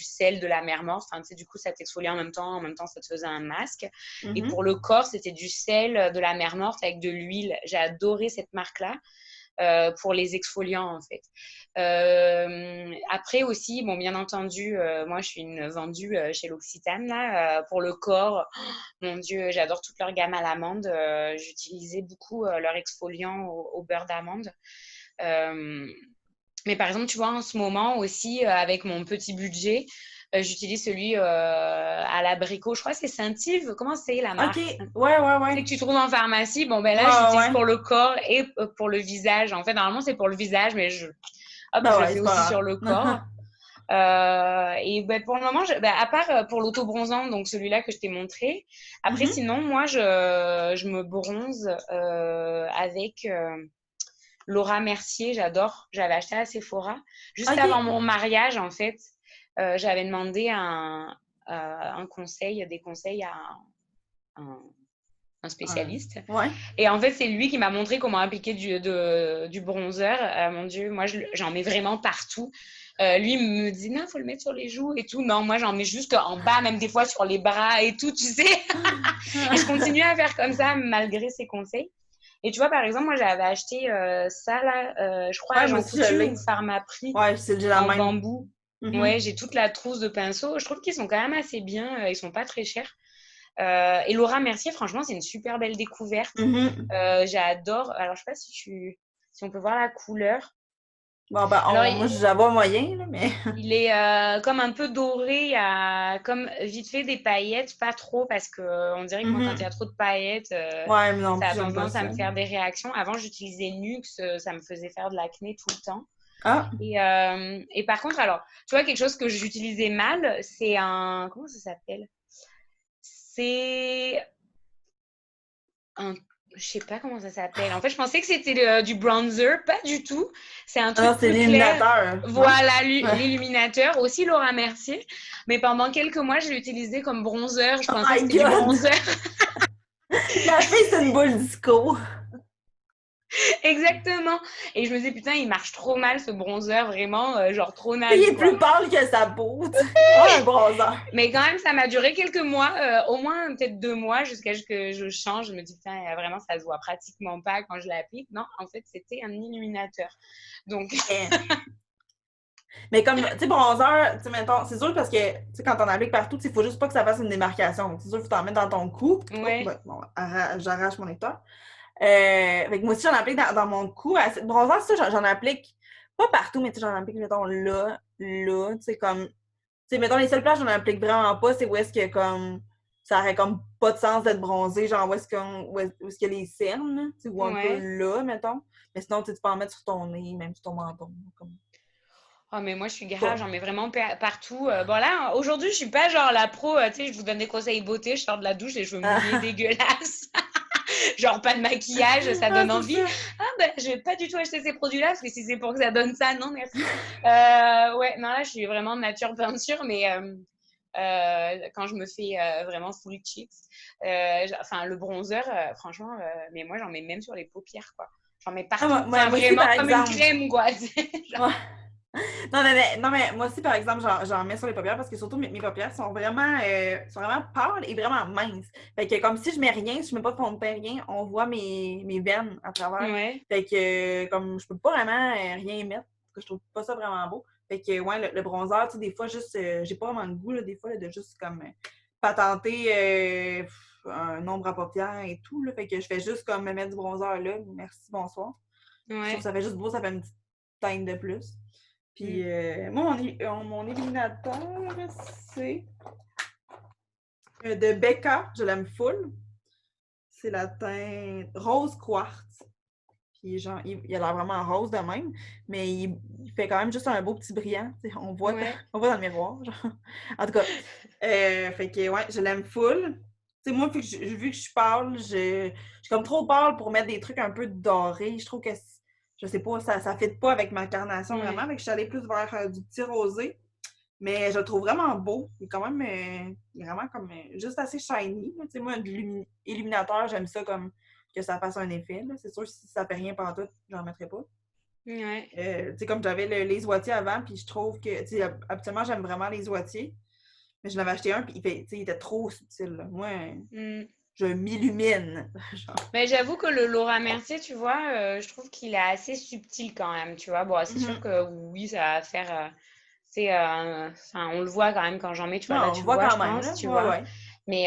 sel de la mer morte. Enfin, tu sais, du coup, ça t'exfoliait en même temps, ça te faisait un masque. Et pour Mhm. le corps, c'était du sel de la mer morte avec de l'huile. J'ai adoré cette marque-là pour les exfoliants en fait. Après aussi, bon bien entendu, moi je suis une vendue chez l'Occitane là pour le corps. Oh, mon Dieu, j'adore toute leur gamme à l'amande. J'utilisais beaucoup leur exfoliant au beurre d'amande. Euh, mais par exemple, tu vois, en ce moment aussi, avec mon petit budget, j'utilise celui à l'abricot. Je crois que c'est Saint-Yves. Comment c'est la Ok. marque? Ouais, ouais, C'est ouais. que tu trouves en pharmacie. Bon, ben Ouais, là, je ouais, l'utilise ouais. pour le corps et pour le visage. En fait, normalement, c'est pour le visage, mais hop, Ben je le ouais, fais c'est aussi sur pas le grave. corps. Et ben, pour le moment, à part pour l'auto-bronzant, donc celui-là que je t'ai montré, après, Mhm. sinon, moi, je me bronze avec Laura Mercier. J'adore. J'avais acheté à Sephora. Juste avant Ok. mon mariage, en fait, j'avais demandé un conseil, des conseils à un, un spécialiste. Ouais. Et en fait, c'est lui qui m'a montré comment appliquer du bronzer. Mon Dieu, moi, j'en mets vraiment partout. Lui, il me dit, non, il faut le mettre sur les joues et tout. Non, moi, j'en mets juste en bas, même des fois sur les bras et tout, tu sais. Et je continue à faire comme ça, malgré ses conseils. Et tu vois, par exemple, moi, j'avais acheté ça, là, je crois, à Ouais, moi Jean aussi, je Coutu ou l'ai. Pharmaprix, Ouais, j'ai la en même. bambou. Mhm. Ouais, j'ai toute la trousse de pinceaux. Je trouve qu'ils sont quand même assez bien. Ils sont pas très chers. Et Laura Mercier, franchement, c'est une super belle découverte. Mhm. J'adore. Alors, je sais pas si on peut voir la couleur. Bon, ben, Alors, moi, j'avais moyen, là, mais. il est comme un peu doré. Il y a comme vite fait des paillettes, pas trop, parce que on dirait que moi, quand il y a Mhm. trop de paillettes, Ouais, mais non ça plus, a j'aime pas tendance à ça. me faire des réactions. Avant, j'utilisais Nux, ça me faisait faire de l'acné tout le temps. Ah. Et par contre, alors, tu vois, quelque chose que j'utilisais mal, c'est un. Comment ça s'appelle? C'est un... Je sais pas comment ça s'appelle. En fait, je pensais que c'était du bronzer. Pas du tout. C'est un Ah non, truc c'est plus clair. l'illuminateur, non? Voilà, Ouais. l'illuminateur. Aussi Laura Mercier. Mais pendant quelques mois, je l'ai utilisé comme bronzer. Je Oh pensais que my c'était du God! bronzer. La fille, c'est une boule disco. Exactement. Et je me disais, putain, il marche trop mal ce bronzer. Vraiment, genre trop Il naze, est quoi. plus pâle que sa peau, tu sais. Oh, un bronzer. Mais quand même, ça m'a duré quelques mois, au moins peut-être 2 mois, jusqu'à ce que je change. Je me dis, putain, vraiment, ça se voit pratiquement pas quand je l'applique. Non, en fait, c'était un illuminateur. Donc, Mais comme, tu sais, bronzer, tu sais, mettons, c'est sûr parce que, tu sais, quand on applique partout, il faut juste pas que ça fasse une démarcation. Donc, c'est sûr qu'il faut t'en mettre dans ton cou. Oh, ouais, ben, bon, j'arrache mon lecteur. Fait que moi aussi, j'en applique dans mon cou. Bronzer, ça, j'en applique pas partout, mais tu sais, j'en applique, mettons, là, tu sais, comme, tu sais, mettons, les seules places j'en applique vraiment pas, c'est où est-ce que, comme, ça aurait comme pas de sens d'être bronzé, genre où est-ce qu'il y a les cernes, là, tu sais, ou un peu ouais. là, mettons. Mais sinon, tu sais, tu peux en mettre sur ton nez, même sur ton menton, comme Oh, mais moi, je suis grave, ça. j'en mets vraiment partout. Bon, là, aujourd'hui, je suis pas genre la pro, tu sais, je vous donne des conseils beauté, je sors de la douche et je veux me mouiller Ah, dégueulasse. Genre, pas de maquillage, ça ah, donne c'est envie. ça. Ah, ben, je vais pas du tout acheter ces produits-là parce que si c'est pour que ça donne ça, non, merci. Ouais, non, là, je suis vraiment nature peinture, mais quand je me fais vraiment full cheeks, enfin, le bronzer, franchement, mais moi, j'en mets même sur les paupières, quoi. J'en mets Ah, partout. Enfin, moi aussi, vraiment par comme une exemple. crème, quoi. Genre, Ouais. Non, mais moi aussi, par exemple, j'en mets sur les paupières parce que surtout mes paupières sont vraiment pâles et vraiment minces. Fait que comme si je mets rien, si je mets pas de fond de teint, rien, on voit mes veines à travers. ouais. Fait que comme je peux pas vraiment rien mettre, parce que je trouve pas ça vraiment beau. Fait que ouais, le bronzer, tu sais, des fois, juste, j'ai pas vraiment le goût, là, des fois, là, de juste comme patenter un ombre à paupières et tout. Là. Fait que je fais juste comme me mettre du bronzer là. Merci, bonsoir. Je trouve que Ouais. ça fait juste beau, ça fait une petite teinte de plus. Mm. Puis moi, mon éliminateur, c'est de Becca. Je l'aime full. C'est la teinte rose quartz. Puis genre, il a l'air vraiment rose de même, mais il fait quand même juste un beau petit brillant. On voit, Ouais. on voit dans le miroir. Genre. En tout cas, fait que ouais, je l'aime full. Tu sais, moi, vu que je parle, je suis comme trop pâle pour mettre des trucs un peu dorés. Je trouve que, je sais pas, ça ne fit pas avec ma carnation vraiment. Ouais. Fait que je suis allée plus vers du petit rosé. Mais je le trouve vraiment beau. Il est quand même il est vraiment comme juste assez shiny. Tu sais, moi, un illuminateur, j'aime ça comme que ça fasse un effet. Là. C'est sûr que si ça fait rien pantoute, j'en mettrais pas. Ouais. Tu sais, comme j'avais les oitiers avant, puis je trouve que, tu sais, habituellement, j'aime vraiment les oitiers. Mais je l'avais acheté un, puis il était trop subtil. Là. Moi, Mm. je m'illumine. Genre. Mais j'avoue que le Laura Mercier, tu vois, je trouve qu'il est assez subtil quand même, tu vois. Bon, c'est sûr Mhm. que oui, ça va faire, enfin, on le voit quand même quand j'en mets, tu vois, là, Non, on tu le voit vois, quand je même, pense, là. tu Ouais, vois. ouais. Mais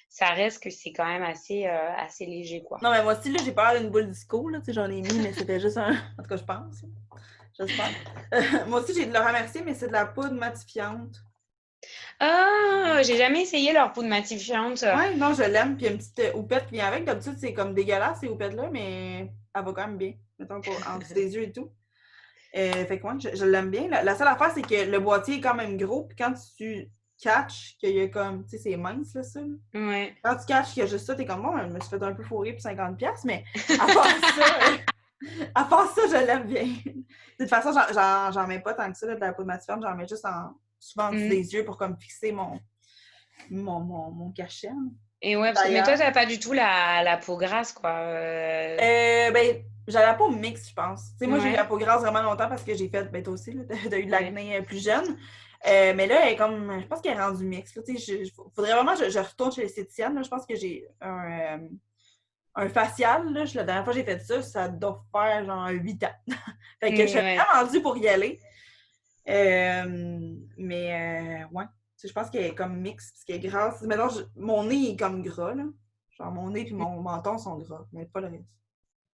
ça reste que c'est quand même assez léger, quoi. Non, mais moi aussi, là, j'ai peur d'une boule disco, là. Tu sais, j'en ai mis, mais c'était juste un. En tout cas, je pense. J'espère. Moi aussi, j'ai de le remercier, mais c'est de la poudre matifiante. Ah, j'ai jamais essayé leur poudre matifiante. Ouais, non, je l'aime. Puis il y a une petite houppette qui vient avec. D'habitude, c'est comme dégueulasse, ces houpettes-là, mais elle va quand même bien. Mettons, en dessous des yeux et tout. Fait que ouais, je l'aime bien. La seule affaire, c'est que le boîtier est quand même gros. Puis quand tu catches qu'il y a comme, tu sais, c'est mince, là, ça. Là. Ouais. Quand tu catches qu'il y a juste ça, t'es comme, bon, je me suis fait un peu fourrer pour 50$. Mais à part ça, à part ça, je l'aime bien. De toute façon, j'en mets pas tant que ça, là, de la poudre matifiante. J'en mets juste souvent en dessous Mm. des yeux pour comme fixer mon cachet. Et ouais, mais toi, D'ailleurs, t'as pas du tout la peau grasse, quoi. ben, j'avais la peau mixte, je pense. Tu sais, moi, j'ai eu la Ouais, peau grasse vraiment longtemps parce que j'ai fait, ben, toi aussi, là, t'as eu de ouais. l'acné plus jeune. Mais là, elle est comme, je pense qu'elle est rendue mixte. Là, tu sais, faudrait vraiment que je retourne chez l'esthéticienne. Là. Je pense que j'ai un facial. Là. La dernière fois que j'ai fait ça, ça doit faire genre 8 ans. Fait que je suis Ouais. vraiment due pour y aller. Mais ouais. Tu sais, je pense qu'elle est comme mixte parce qu'elle est grasse. Maintenant, mon nez est comme gras, là. Genre, mon nez et mon menton sont gras, mais pas le reste.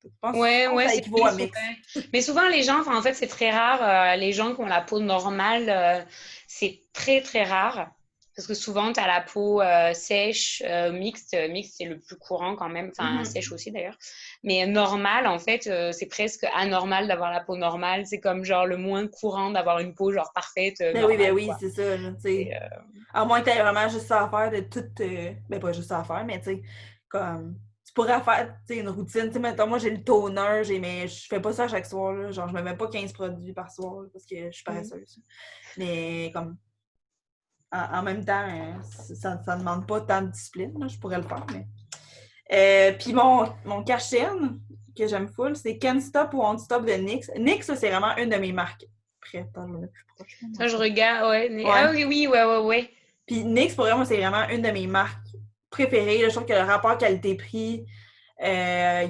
Je Ouais, pense que ouais, ça c'est équivaut à mix, mix. ouais. Mais souvent, les gens, enfin, en fait, c'est très rare. Les gens qui ont la peau normale, c'est très, très rare. Parce que souvent, tu as la peau sèche, mixte. Mixte, c'est le plus courant quand même. Enfin, sèche aussi d'ailleurs. Mais normale, en fait, c'est presque anormal d'avoir la peau normale. C'est comme genre le moins courant d'avoir une peau genre parfaite, Ben normale, oui, quoi. c'est ça, là, tu sais. Et, À moins que t'aies vraiment juste ça à faire de tout. Ben, pas juste ça à faire, mais tu sais, comme. Tu pourrais faire, tu sais, une routine. Tu sais, mettons, moi, j'ai le toner, mais je fais pas ça chaque soir, là. Genre, je me mets pas 15 produits par soir, là, parce que je suis paresseuse. Mais, comme, en même temps, ça demande pas tant de discipline, là. Je pourrais le faire, mais. Puis mon cache-chaîne, que j'aime full, c'est Can't Stop ou Won't Stop de NYX. NYX, ça, c'est vraiment une de mes marques. Après, attends, je vais le plus proche. ça, je regarde, ouais. Ouais. Ah oui, oui, ouais. Puis NYX, pour moi, c'est vraiment une de mes marques préférées. Là. Je trouve que le rapport qualité-prix, il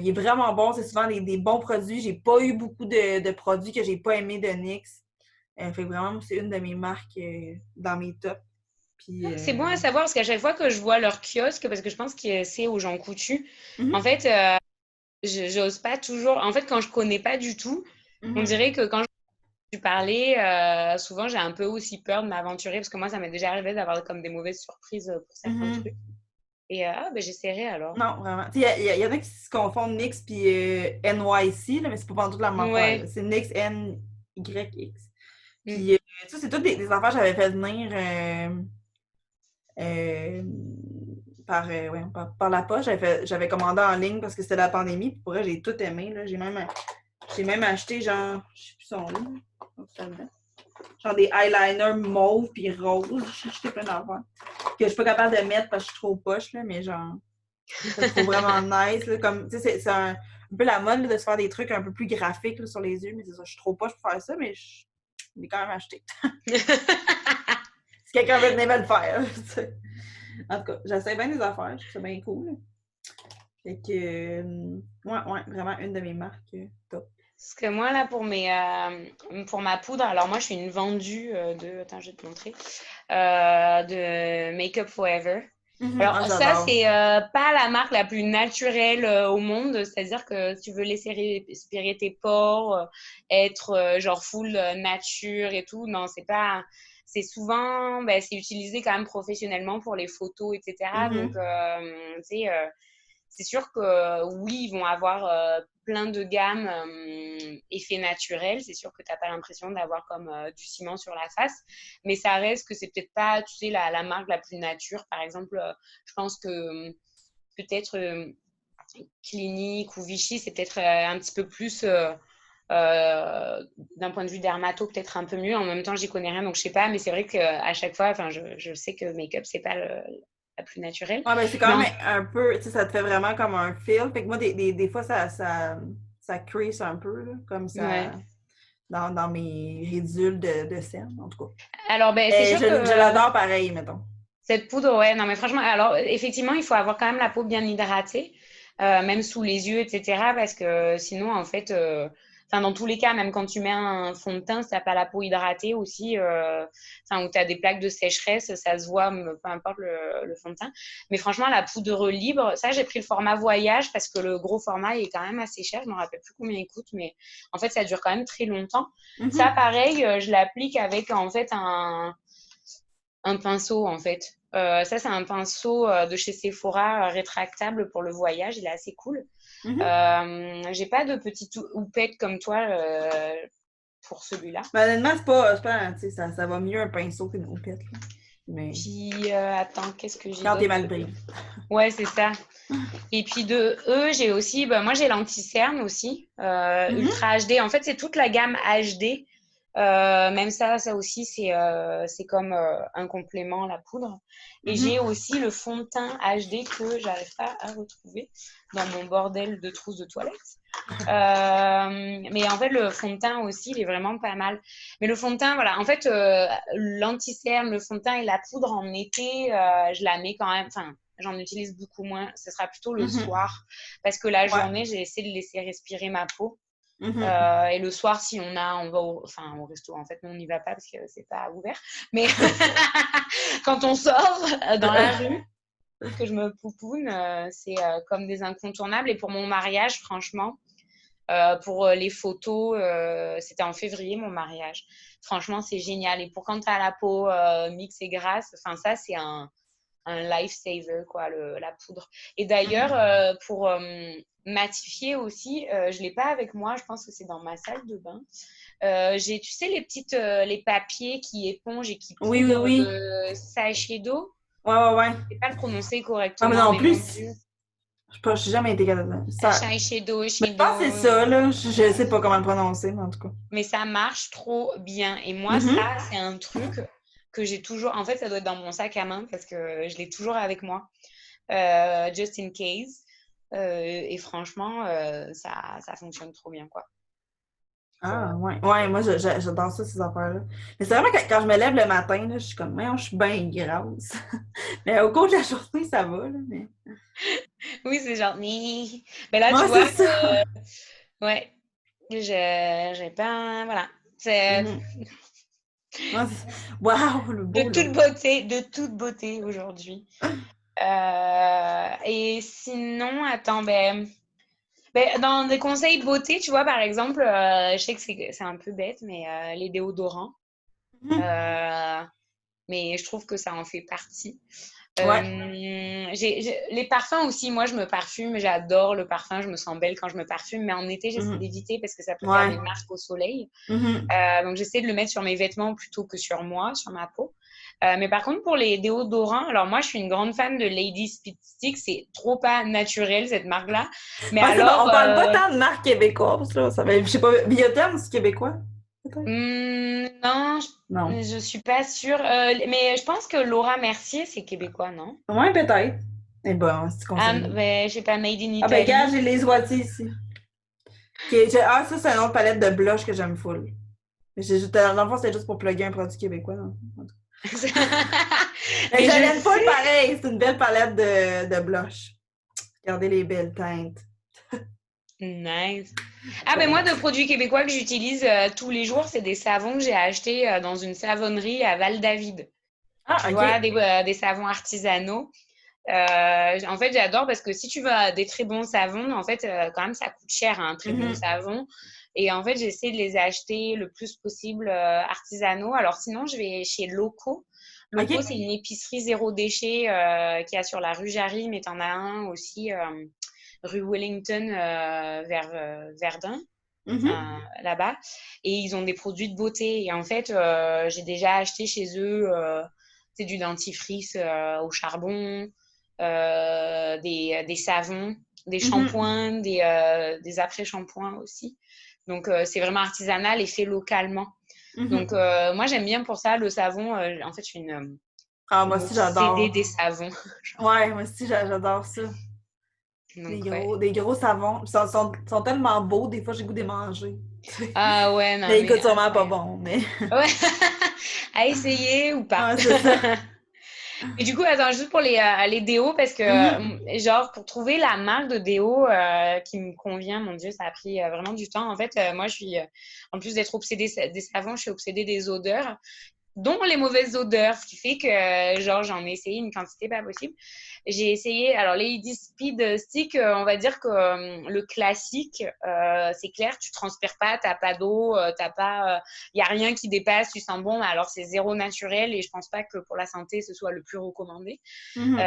est vraiment bon. C'est souvent des bons produits. J'ai pas eu beaucoup de produits que j'ai pas aimés de NYX. Fait que vraiment, c'est une de mes marques dans mes tops. Puis, C'est bon à savoir parce qu'à chaque fois que je vois leur kiosque, parce que je pense que c'est aux gens coutus, en mhm, fait, j'ose pas toujours. En fait, quand je connais pas du tout, on mhm, dirait que quand je parlais, souvent j'ai un peu aussi peur de m'aventurer parce que moi, ça m'est déjà arrivé d'avoir comme des mauvaises surprises pour certains mhm. trucs. Et ben j'essaierai alors. Non, vraiment. Il y en a qui se confondent NYX puis NYC, là, mais c'est pas vendu de la même affaire. Ouais. C'est NYX NYX. Mm. Puis, ça, c'est toutes des affaires que j'avais fait venir euh, ouais, par la poche. J'avais commandé en ligne parce que c'était la pandémie. Puis pour vrai, j'ai tout aimé. Là. J'ai même acheté, genre, je sais plus son nom. Genre des eyeliners mauve puis rose. J'ai acheté plein d'affaires. Que je suis pas capable de mettre parce que je suis trop poche, là, mais genre. Je trouve vraiment nice. Là, comme, c'est un peu la mode là, de se faire des trucs un peu plus graphiques là, sur les yeux, mais c'est ça, je suis trop poche pour faire ça, mais je l'ai quand même acheté. Si quelqu'un veut venir me le faire. Là, en tout cas, j'essaie bien des affaires, je trouve ça bien cool. Fait que, ouais, vraiment une de mes marques top. Parce que moi, là, pour ma poudre, alors moi, je suis une vendue attends, je vais te montrer, de Make Up Forever. Alors, Ah, ça, j'adore. c'est pas la marque la plus naturelle au monde. C'est-à-dire que si tu veux laisser respirer tes pores, être genre full nature et tout, non, c'est pas. C'est souvent, ben, c'est utilisé quand même professionnellement pour les photos, etc. Donc, Mhm. tu sais, c'est sûr que oui, ils vont avoir plein de gammes effets naturels. C'est sûr que tu n'as pas l'impression d'avoir comme du ciment sur la face, mais ça reste que c'est peut-être pas, tu sais, la marque la plus nature. Par exemple, je pense que peut-être Clinique ou Vichy, c'est peut-être un petit peu plus d'un point de vue dermato, peut-être un peu mieux. En même temps, j'y connais rien, donc je sais pas. Mais c'est vrai qu'à chaque fois, enfin, je sais que make-up, c'est pas la plus naturelle. Ouais, ben c'est Mais quand même un peu, tu sais, ça te fait vraiment comme un fil. Fait que moi, des fois, ça crease un peu, là, comme ouais. ça, dans mes ridules de cernes, en tout cas. Alors, ben, c'est Mais sûr je que l'adore pareil, mettons. cette poudre, ouais, non, mais franchement, alors, effectivement, il faut avoir quand même la peau bien hydratée, même sous les yeux, etc. Parce que sinon, en fait, enfin, dans tous les cas, même quand tu mets un fond de teint, si tu n'as pas la peau hydratée aussi, enfin, où tu as des plaques de sécheresse, ça se voit, peu importe le fond de teint. Mais franchement, la poudre libre, ça, j'ai pris le format voyage parce que le gros format est quand même assez cher. Je ne me rappelle plus combien il coûte, mais en fait, ça dure quand même très longtemps. Ça, Mhm. pareil, je l'applique avec, en fait, un pinceau en fait. Ça, c'est un pinceau de chez Sephora rétractable pour le voyage. Il est assez cool. Mhm. J'ai pas de petite houppette comme toi pour celui-là. Mais honnêtement, c'est pas, tu sais, ça va mieux un pinceau qu'une houppette, là. Mais Puis, attends, qu'est-ce que j'ai quand t'es d'autre mal de eux? pris. Ouais, c'est ça. Et puis de eux, j'ai aussi, bah, moi j'ai l'anti-cerne aussi, Mhm. Ultra HD. En fait, c'est toute la gamme HD. Même ça aussi, c'est comme un complément, la poudre. Et j'ai Mhm. aussi le fond de teint HD que j'arrive pas à retrouver dans mon bordel de trousses de toilette. Mais en fait, le fond de teint aussi, il est vraiment pas mal. Mais le fond de teint, voilà, en fait, l'anti-cerne, le fond de teint et la poudre en été, je la mets quand même, enfin, j'en utilise beaucoup moins. Ce sera plutôt le Mhm. soir parce que la Ouais. journée, j'ai essayé de laisser respirer ma peau. Mhm. Et le soir, si on va enfin, au resto. En fait, nous, on n'y va pas parce que c'est pas ouvert. Mais quand on sort dans la rue, que je me poupoune, c'est comme des incontournables. Et pour mon mariage, franchement, Pour les photos, c'était en février, mon mariage. Franchement, c'est génial. Et pour quand tu as la peau mixte et grasse, enfin, ça, c'est un lifesaver, quoi, la poudre. Et d'ailleurs, pour matifier aussi, je ne l'ai pas avec moi, je pense que c'est dans ma salle de bain. J'ai, tu sais, les papiers qui épongent et qui Oui, oui, poudrent oui. de Shiseido. Ouais, ouais, ouais. Je ne sais pas le prononcer Ah, mais correctement, non mais mon plus, Dieu. je sais pas, j'ai jamais été capable de ça. Shiseido, Mais je pense que c'est ça, là. Je sais pas comment le prononcer, mais en tout cas. mais ça marche trop bien. Et moi, Mhm. ça, c'est un truc que j'ai toujours. En fait, ça doit être dans mon sac à main parce que je l'ai toujours avec moi, just in case. Et franchement, ça fonctionne trop bien, quoi. Ah, ouais. Ouais, moi, j'adore ça, ces affaires-là. Mais c'est vraiment quand je me lève le matin, là, je suis comme, je suis bien grasse. Mais au cours de la journée, ça va, là. Mais... Oui, c'est genre, mais là, tu Moi, vois, c'est ça. ouais, j'ai pas, voilà, c'est Mhm. Moi, waouh, le beau, là. de toute beauté aujourd'hui. Et sinon, attends, dans des conseils de beauté, tu vois, par exemple, je sais que c'est un peu bête, mais les déodorants. Mhm. Euh, mais je trouve que ça en fait partie. Ouais. Les parfums aussi, moi je me parfume, j'adore le parfum, je me sens belle quand je me parfume, mais en été j'essaie Mhm. d'éviter parce que ça peut faire Ouais. des marques au soleil. Mhm. Donc j'essaie de le mettre sur mes vêtements plutôt que sur moi, sur ma peau. Mais par contre pour les déodorants, alors moi je suis une grande fan de Lady Speed Stick, c'est trop pas naturel cette marque-là. Mais Ouais, c'est bon, alors, on parle pas tant de marques québécoises, là. Ça va, je sais pas, Biotherm, c'est québécois, peut-être? non, Non. je suis pas sûre. Mais je pense que Laura Mercier, c'est québécois, non? Ouais, peut-être. Eh ben, c'est Ah, conseillé. ben, je sais pas, Made in Ah, ben, gars, Italy. j'ai les oiseaux ici. Ah, ça, c'est une autre palette de blush que j'aime full. Mais dans le fond, c'est juste pour plugger un produit québécois, hein. En tout cas. Mais Mais je je l'aime full sais. pareil. C'est une belle palette de blush. Regardez les belles teintes. Nice. Ah, ben moi, Ouais. de produits québécois que j'utilise tous les jours, c'est des savons que j'ai achetés dans une savonnerie à Val-David. Ah, Tu vois, OK. des savons artisanaux. En fait, j'adore parce que si tu veux des très bons savons, en fait, quand même, ça coûte cher, un très bon Mhm. savon. Et en fait, j'essaie de les acheter le plus possible artisanaux. Alors sinon, je vais chez Loco. Loco, OK. c'est une épicerie zéro déchet qui a sur la rue Jarry, mais t'en as un aussi rue Wellington vers Verdun, Mhm. là-bas. Et ils ont des produits de beauté. Et en fait, j'ai déjà acheté chez eux c'est du dentifrice au charbon, des savons, des Mhm. shampoings, des après-shampoings aussi. Donc, c'est vraiment artisanal et fait localement. Donc, Mhm. moi, j'aime bien pour ça le savon. En fait, je suis Ah, moi une aussi, obsédée j'adore. des savons. Ouais, moi aussi, j'adore ça. Donc, ouais. Des gros savons. Ils sont tellement beaux, des fois, j'ai le goût de les manger. Ah ouais, non, Mais ils mais coûtent sûrement pas incroyable. bon, mais. Ouais, à essayer ou pas. Ouais, c'est ça. Et du coup, attends, juste pour les déos, parce que, Mhm. genre, pour trouver la marque de déo qui me convient, mon Dieu, ça a pris vraiment du temps. En fait, moi, je suis, en plus d'être obsédée des savons, je suis obsédée des odeurs, dont les mauvaises odeurs, ce qui fait que, genre, j'en ai essayé une quantité pas possible. J'ai essayé, alors, les Lady Speed Stick, on va dire que le classique, c'est clair, tu transpires pas, t'as pas d'eau, t'as pas, il y a rien qui dépasse, tu sens bon, alors c'est zéro naturel et je pense pas que pour la santé, ce soit le plus recommandé. Mhm.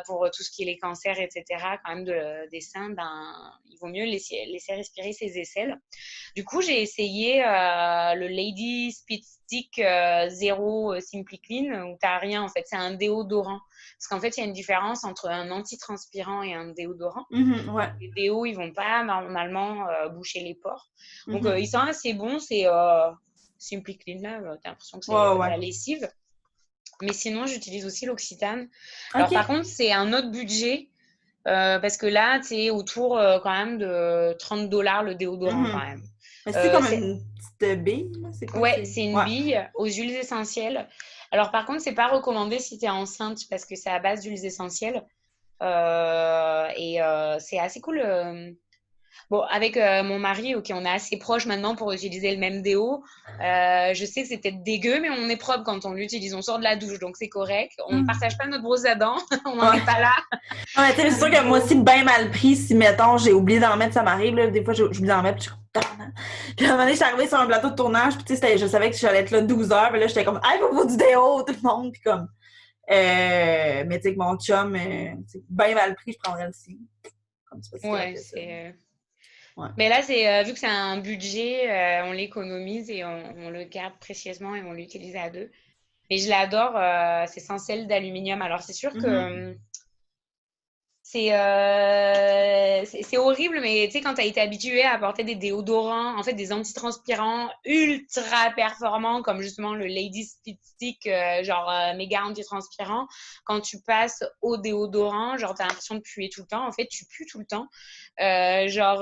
Pour tout ce qui est les cancers, etc., quand même des seins, ben, il vaut mieux laisser respirer ses aisselles. Du coup, j'ai essayé le Lady Speed Stick Zero Simply Clean où t'as rien en fait. C'est un déodorant. Parce qu'en fait, il y a une différence entre un antitranspirant et un déodorant. Mhm. Ouais. Les déos, ils vont pas normalement boucher les pores. Donc, Mhm. ils sont assez bons. C'est Simply Clean là. T'as l'impression que c'est Ouais, de ouais. la lessive. Mais sinon, j'utilise aussi l'Occitane. Alors, par OK. contre, c'est un autre budget. Parce que là, tu es autour quand même de 30 $ le déodorant quand Mhm. même. Mais c'est comme C'est une petite bille, là. C'est quoi? Ouais, C'est. c'est une Ouais. bille aux huiles essentielles. Alors par contre, c'est pas recommandé si tu es enceinte parce que c'est à base d'huiles essentielles. C'est assez cool. Bon, avec mon mari, ok, on est assez proches maintenant pour utiliser le même déo. Je sais que c'est peut-être dégueu, mais on est propre quand on l'utilise. On sort de la douche, donc c'est correct. On ne partage pas notre brosse à dents. On n'en est Ouais. pas là. Non, mais tu sais, c'est sûr que moi aussi, bien mal pris, si, mettons, j'ai oublié d'en mettre, ça m'arrive, là, des fois, j'oublie d'en mettre, puis je suis comme, tabarnak. Puis à un moment donné, je suis arrivée sur un plateau de tournage, puis tu sais, je savais que j'allais être là 12 heures, puis là, j'étais comme, hey, faut du déo, tout le monde, puis comme, mais tu sais, que mon chum, bien mal pris, je prendrais le sien. Comme c'est pas si grave Ouais, que ça. c'est. Ouais. Mais là, c'est vu que c'est un budget, on l'économise et on le garde précieusement et on l'utilise à deux. Mais je l'adore, c'est sans sel d'aluminium. Alors, c'est sûr que Mhm. c'est horrible, mais tu sais, quand tu as été habitué à porter des déodorants, en fait, des antitranspirants ultra performants, comme justement le Lady Speed Stick, genre méga antitranspirant, quand tu passes au déodorant, genre, tu as l'impression de puer tout le temps. En fait, tu pues tout le temps. Genre,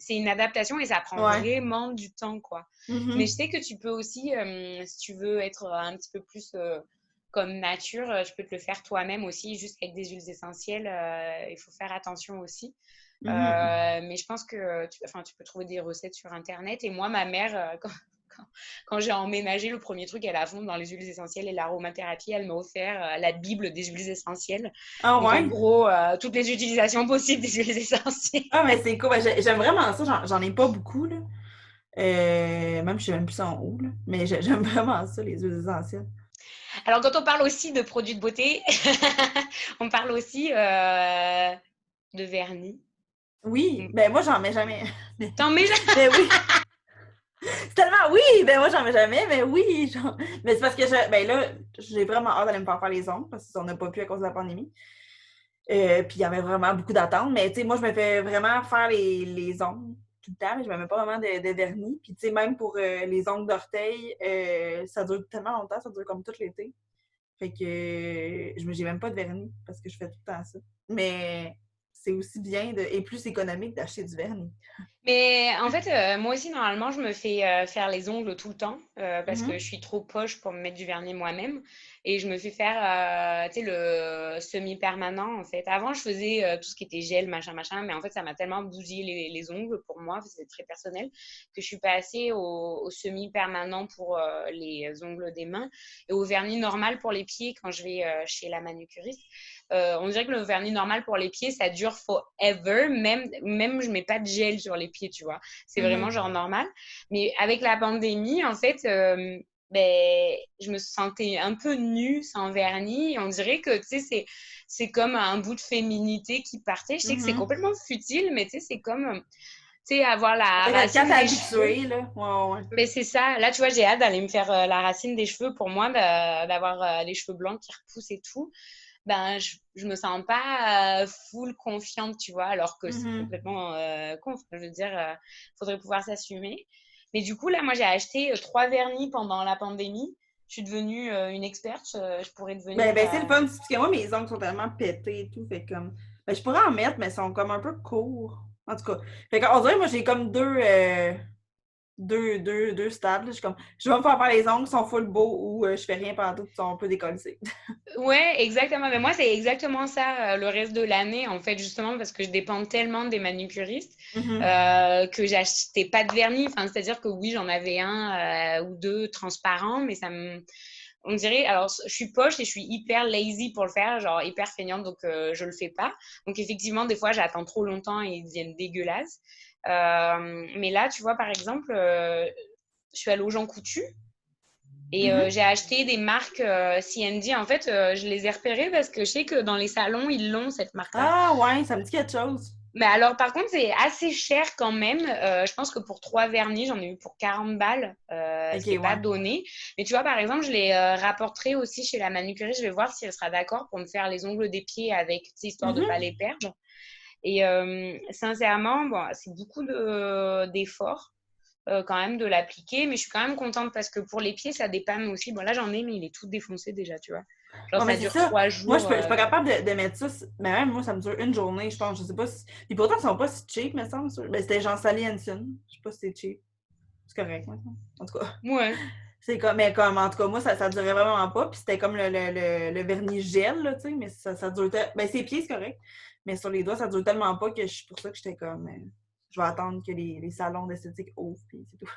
c'est une adaptation et ça prend Ouais. vraiment du temps, quoi. Mais je Mhm. sais que tu peux aussi, si tu veux être un petit peu plus comme nature, tu peux te le faire toi-même aussi, juste avec des huiles essentielles. Il faut faire attention aussi. Mhm. Mais je pense que enfin, tu peux trouver des recettes sur Internet. Et moi, ma mère, quand, quand j'ai emménagé, le premier truc, elle a fond dans les huiles essentielles et l'aromathérapie. Elle m'a offert la Bible des huiles essentielles. Ah Donc, en ouais? gros, toutes les utilisations possibles des huiles essentielles. Ah, mais c'est cool. Ben, j'aime vraiment ça. J'en ai pas beaucoup, là. Même, je sais même plus en haut, là. Mais j'aime vraiment ça, les huiles essentielles. Alors, quand on parle aussi de produits de beauté, on parle aussi de vernis. Oui, ben moi, j'en mets jamais. Mais, T'en mets mais oui, c'est tellement oui! Ben moi, j'en mets jamais, mais oui! Mais c'est parce que, ben là, j'ai vraiment hâte d'aller me faire les ongles, parce qu'on n'a pas pu à cause de la pandémie. Puis il y avait vraiment beaucoup d'attentes. Mais tu sais, moi, je me fais vraiment faire les ongles tout le temps, mais je me mets pas vraiment de vernis. Puis tu sais, même pour les ongles d'orteil, ça dure tellement longtemps, ça dure comme tout l'été. Fait que j'ai même pas de vernis parce que je fais tout le temps ça. Mais c'est aussi bien et plus économique d'acheter du vernis. Mais en fait, moi aussi, normalement, je me fais faire les ongles tout le temps parce que je Mhm. suis trop poche pour me mettre du vernis moi-même. Et je me fais faire, tu sais, le semi-permanent, en fait. Avant, je faisais tout ce qui était gel, machin, machin. Mais en fait, ça m'a tellement bousillé les ongles pour moi, c'est très personnel, que je suis passée au semi-permanent pour les ongles des mains et au vernis normal pour les pieds quand je vais chez la manucuriste. On dirait que le vernis normal pour les pieds, ça dure forever. Même je mets pas de gel sur les pieds, tu vois. C'est vraiment Mhm. genre normal. Mais avec la pandémie, en fait, ben, je me sentais un peu nue sans vernis. On dirait que, tu sais, c'est comme un bout de féminité qui partait. Je sais que c'est Mhm. complètement futile, mais tu sais, c'est comme, tu sais, avoir la Quand racine t'es des cheveux. habitué, là. Ouais, ouais. Mais c'est ça. Là, tu vois, j'ai hâte d'aller me faire la racine des cheveux pour moi, d'avoir les cheveux blancs qui repoussent et tout. Ben, je me sens pas full confiante, tu vois, alors que c'est Mhm. complètement con. Enfin, je veux dire, faudrait pouvoir s'assumer. Mais du coup, là, moi, j'ai acheté 3 vernis pendant la pandémie. Je suis devenue une experte. Je pourrais devenir. Ben c'est le fun. Parce que moi, mes ongles sont tellement pétés et tout. Fait comme. Ben, je pourrais en mettre, mais ils sont comme un peu courts. En tout cas. Fait qu'on dirait, moi, j'ai comme deux stades. Là. Je vais me faire les ongles, ils sont full beaux ou je fais rien pendant tout, ils sont un peu décollissés. Ouais, exactement. Mais moi, c'est exactement ça le reste de l'année, en fait, justement, parce que je dépends tellement des manucuristes Mhm. que j'achetais pas de vernis. Enfin, c'est-à-dire que oui, j'en avais un ou deux transparents, mais ça me. On dirait, alors je suis poche et je suis hyper lazy pour le faire, genre hyper feignante, donc je le fais pas. Donc effectivement, des fois, j'attends trop longtemps et ils deviennent dégueulasses. Mais là, tu vois, par exemple, je suis allée aux Jean Coutu et Mhm. j'ai acheté des marques CND. En fait, je les ai repérées parce que je sais que dans les salons, ils l'ont, cette marque-là. Ah ouais, ça me dit quelque chose. Mais alors, par contre, c'est assez cher quand même. Je pense que pour 3 vernis, j'en ai eu pour 40 balles. Ok, C'est pas ouais. donné. Mais tu vois, par exemple, je les rapporterai aussi chez la manucuriste. Je vais voir si elle sera d'accord pour me faire les ongles des pieds avec, tu sais, histoire de pas Mhm. les perdre. Et sincèrement, bon, c'est beaucoup d'efforts quand même de l'appliquer, mais je suis quand même contente parce que pour les pieds, ça dépanne aussi. Bon, là, j'en ai, mais il est tout défoncé déjà, tu vois. Genre, Ouais, mais ça c'est dure ça. trois Moi, jours. je suis pas capable de mettre ça. Mais même moi, ça me dure une journée, je pense. Je sais pas si. Puis pourtant, ils sont pas si cheap, me semble. Ben, c'était Jean Sally Hansen. Je sais pas si c'est cheap. C'est correct, maintenant. En tout cas. Ouais. C'est comme, mais comme, en tout cas, moi, ça durait vraiment pas. Puis c'était comme le vernis gel, là, tu sais, mais ça dure. Ben, ses pieds, c'est correct. Mais sur les doigts, ça dure tellement pas que c'est pour ça que j'étais comme... je vais attendre que les salons d'esthétique ouvrent, puis c'est tout.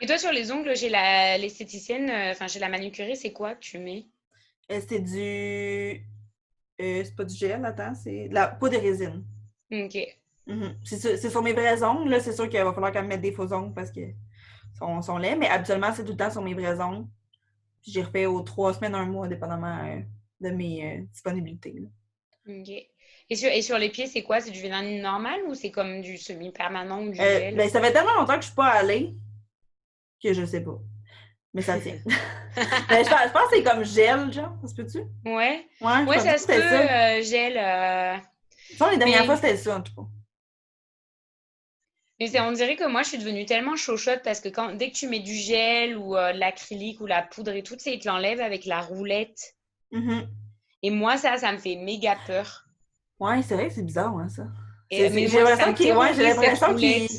Et toi, sur les ongles, chez l'esthéticienne, enfin, chez la manucuriste, c'est quoi que tu mets? C'est du... c'est pas du gel, attends, c'est de la poudre de résine. Ok. Mhm. C'est sur mes vrais ongles, là, c'est sûr qu'il va falloir quand même mettre des faux ongles parce que sont laids, mais habituellement, c'est tout le temps sur mes vrais ongles. Puis j'ai refait aux 3 semaines, un mois, dépendamment de mes disponibilités. Là. Ok. Et sur les pieds, c'est quoi? C'est du Vélane normal ou c'est comme du semi-permanent ou du gel? Ben, ça fait tellement longtemps que je suis pas allée que je sais pas. Mais ça tient. Ben, je pense que c'est comme gel, genre. Ça se peut-tu? Ouais. Ouais, je Ouais, pense que ça se peut, c'était ça. gel. Je pense que les dernières fois, Mais, c'était ça, en tout cas. on dirait que moi, je suis devenue tellement chochotte parce que dès que tu mets du gel ou de l'acrylique ou la poudre et tout, tu sais, ils te l'enlèvent avec la roulette. Mhm. Et moi, ça me fait méga peur. Ouais, c'est vrai que c'est bizarre, hein, ça. Mais J'ai moi, ça l'impression me qu'il. Ouais, j'ai terrorise cette l'impression qu'il. roulette.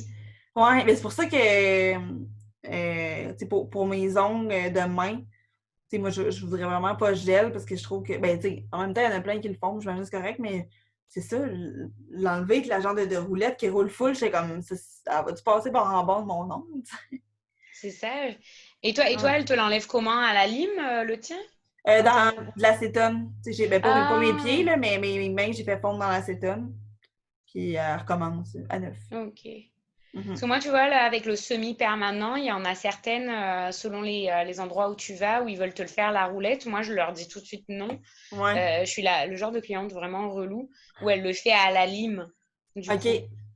Ouais, mais c'est pour ça que. Tu sais, pour mes ongles de main, tu sais, moi, je voudrais vraiment pas gel parce que je trouve que. Ben, tu sais, en même temps, il y en a plein qui le font, je m'imagine que c'est correct, mais c'est ça, l'enlever avec la genre de roulette qui roule full, c'est comme. Ça va-tu passer par en bas de mon ongle, tu sais? C'est ça. Et toi, elle te l'enlève comment? À la lime, le tien? Quand Dans de l'acétone. Tu sais, ben, pas mes pieds, Ah, là, mais mes mains, j'ai fait fondre dans l'acétone. Puis elle recommence à neuf. ok. Parce Mhm. que moi, tu vois, là, avec le semi-permanent, il y en a certaines, selon les endroits où tu vas, où ils veulent te le faire la roulette. Moi, je leur dis tout de suite non. Ouais. Je suis le genre de cliente vraiment relou, où elle le fait à la lime, du coup. OK.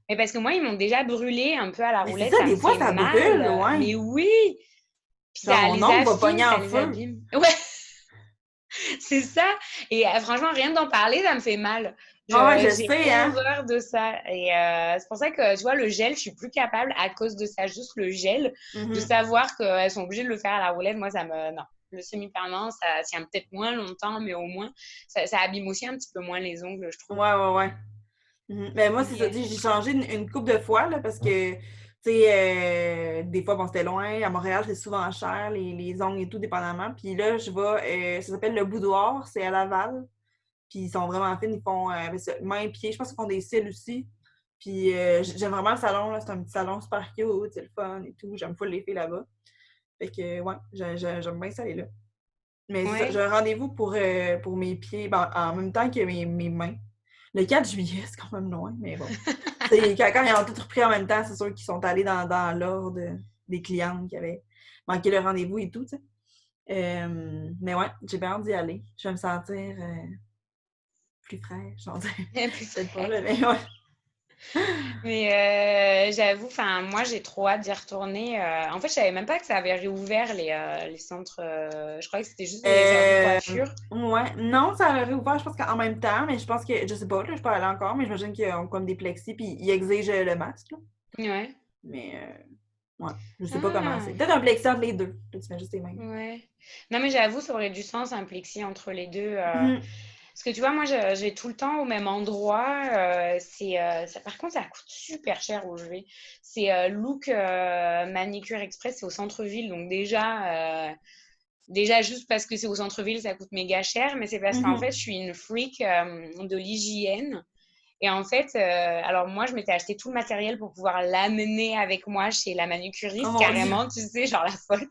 Mais parce que moi, ils m'ont déjà brûlé un peu à la Mais c'est roulette, ça, ça me des fois, fait ça brûle, mal. ouais. Mais oui! Puis Genre, ça mon les ongle va affine, pogner ça en les feu. abîme. Ouais, c'est ça. Et franchement, rien d'en parler, ça me fait mal. Ah ouais, je J'ai sais, hein. horreur de ça. Et c'est pour ça que, tu vois, le gel, je suis plus capable à cause de ça. Juste le gel, de Mhm. savoir qu'elles sont obligées de le faire à la roulette, moi, ça me... Non. Le semi-permanent, ça tient peut-être moins longtemps, mais au moins, ça abîme aussi un petit peu moins les ongles, je trouve. Ouais, ouais, ouais. Mhm. Mais moi, c'est ça. Tu Mais, sais, j'ai changé une couple de fois, là, parce que, tu sais, des fois, bon, c'était loin. À Montréal, c'est souvent cher, les ongles et tout, dépendamment. Puis là, je vais, ça s'appelle le Boudoir, c'est à Laval. Puis ils sont vraiment fines, ils font main, pied. Je pense qu'ils font des cils aussi. Puis j'aime vraiment le salon, là. C'est un petit salon super cute, c'est le fun et tout. J'aime full les filles là-bas. Fait que, ouais, j'aime bien ça aller là. Mais c'est ça, j'ai ouais. un rendez-vous pour mes pieds, ben, en même temps que mes mains. Le 4 juillet, c'est quand même loin, mais bon. Quand ils ont tout repris en même temps, c'est sûr qu'ils sont allés dans l'ordre des clientes qui avaient manqué le rendez-vous et tout, tu sais. Mais ouais, j'ai bien hâte d'y aller. Je vais me sentir plus fraîche, j'en dirais. Plus Peut-être pas, frais. là, mais ouais. Mais j'avoue, enfin, moi, j'ai trop hâte d'y retourner. En fait, je savais même pas que ça avait réouvert les centres. Je croyais que c'était juste les salons de Euh, coiffure. ouais, non, ça a réouvert, je pense qu'en même temps, mais je pense que, je sais pas, là, je suis pas allée encore, mais j'imagine qu'ils ont comme des plexis, puis ils exigent le masque, là. Ouais. Mais, ouais, je sais pas comment c'est. Ah, Peut-être un plexi entre les deux. Là, tu mets juste tes mains. ouais. Non, mais j'avoue, ça aurait du sens, un plexi entre les deux. Mhm. Parce que tu vois, moi, j'ai tout le temps au même endroit. Par contre, ça coûte super cher où je vais. C'est Look Manicure Express, c'est au centre-ville. Donc déjà, juste parce que c'est au centre-ville, ça coûte méga cher. Mais c'est parce qu'en fait, Mhm. je suis une freak de l'hygiène. Et en fait, alors moi, je m'étais acheté tout le matériel pour pouvoir l'amener avec moi chez la Oh manucuriste, mon Dieu. carrément, tu sais, genre la folle.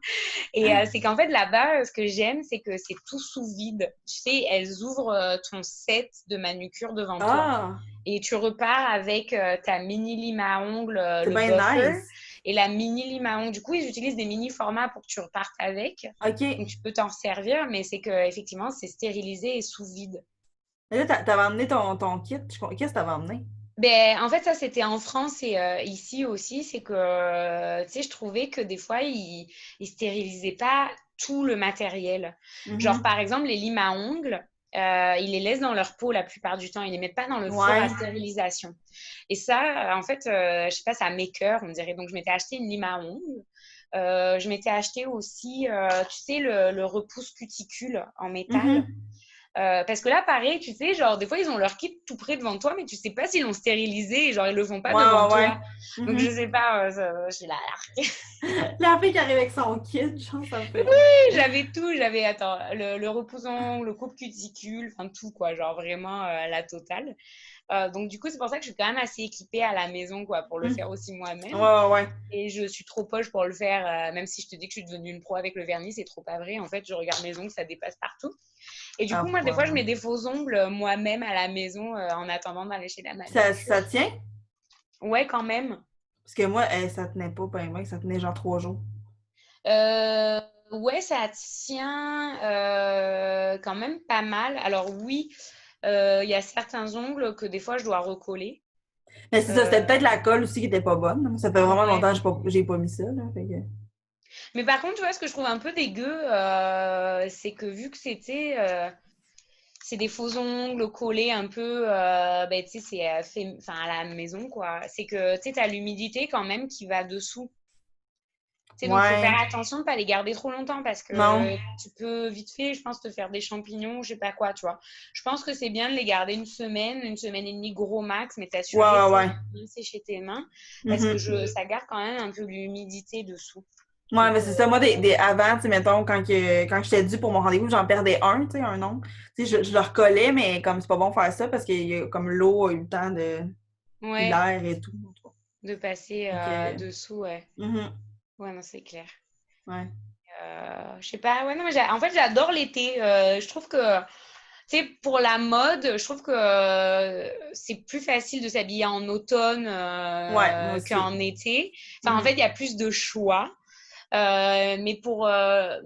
Et c'est qu'en fait, là-bas, ce que j'aime, c'est que c'est tout sous vide. Tu sais, elles ouvrent ton set de manucure devant toi. Ah, Et tu repars avec ta mini lime à ongles, c'est le bien buffer, nice. et la mini lime à ongles. Du coup, ils utilisent des mini formats pour que tu repartes avec. Donc, OK. tu peux t'en servir, mais c'est que effectivement, c'est stérilisé et sous vide. Mais là, t'avais emmené ton kit. Qu'est-ce que t'avais emmené? Ben, en fait, ça, c'était en France et ici aussi. C'est que, tu sais, je trouvais que des fois, ils stérilisaient pas tout le matériel. Genre, Mhm. par exemple, les limes à ongles, ils les laissent dans leur peau la plupart du temps. Ils les mettent pas dans le four à Ouais. stérilisation. Et ça, en fait, je sais pas, ça m'écoeure, on dirait. Donc, je m'étais acheté une lime à ongles. Je m'étais acheté aussi, tu sais, le repousse cuticule en métal. Mhm. Parce que là, pareil, tu sais, genre, des fois, ils ont leur kit tout près devant toi, mais tu sais pas s'ils l'ont stérilisé, et genre, ils le font pas Ouais, devant ouais, toi. ouais. Donc, je Mhm. sais pas, je suis là. La fille qui arrive avec son kit, genre, ça me fait rire. Oui, j'avais tout, attends, le repoussant, le coupe cuticule, enfin, tout, quoi, genre, vraiment la totale. Donc, du coup, c'est pour ça que je suis quand même assez équipée à la maison, quoi, pour le Hmm. faire aussi moi-même. Ouais. Et je suis trop poche pour le faire, même si je te dis que je suis devenue une pro avec le vernis, c'est trop pas vrai. En fait, je regarde mes ongles, ça dépasse partout. Et du coup, Ah, moi, des fois, je ouais. mets des faux ongles moi-même à la maison en attendant d'aller chez la Ça manucure. tient? Ouais, quand même. Parce que moi, ça tenait pas, ben, ça tenait genre 3 jours. Ouais, ça tient quand même pas mal. Alors oui, il y a certains ongles que des fois, je dois recoller. Mais c'est ça, c'était Euh, peut-être la colle aussi qui était pas bonne. Ça fait vraiment ouais. longtemps que j'ai pas mis ça, là. Fait que... Mais par contre, tu vois, ce que je trouve un peu dégueu, c'est que vu que c'est des faux ongles collés un peu, ben, tu sais, c'est fait, enfin, à la maison, quoi. C'est que, tu sais, t'as l'humidité quand même qui va dessous. Tu sais, donc, faut Ouais. faire attention de pas les garder trop longtemps parce Non. que tu peux vite fait, je pense, te faire des champignons, je sais pas quoi, tu vois. Je pense que c'est bien de les garder une semaine et demie, gros max, mais t'assurer, tu sais, Ouais. de bien sécher tes mains parce que Mhm. ça garde quand même un peu l'humidité dessous. Ouais, Donc, mais c'est ça. Moi, avant, tu sais, mettons, quand j'étais due pour mon rendez-vous, j'en perdais un, tu sais, un ongle. Tu sais, je le recollais, mais comme c'est pas bon de faire ça parce que comme l'eau a eu le temps de. Puis ouais, l'air et tout. En tout cas. de passer Fait que, dessous, ouais. mhm. Ouais, non, c'est clair. Ouais. Je sais pas, ouais, non, mais en fait, j'adore l'été. Je trouve que, tu sais, pour la mode, je trouve que c'est plus facile de s'habiller en automne Ouais, moi aussi. qu'en été. Enfin, en fait, Mhm. il y a plus de choix. Mais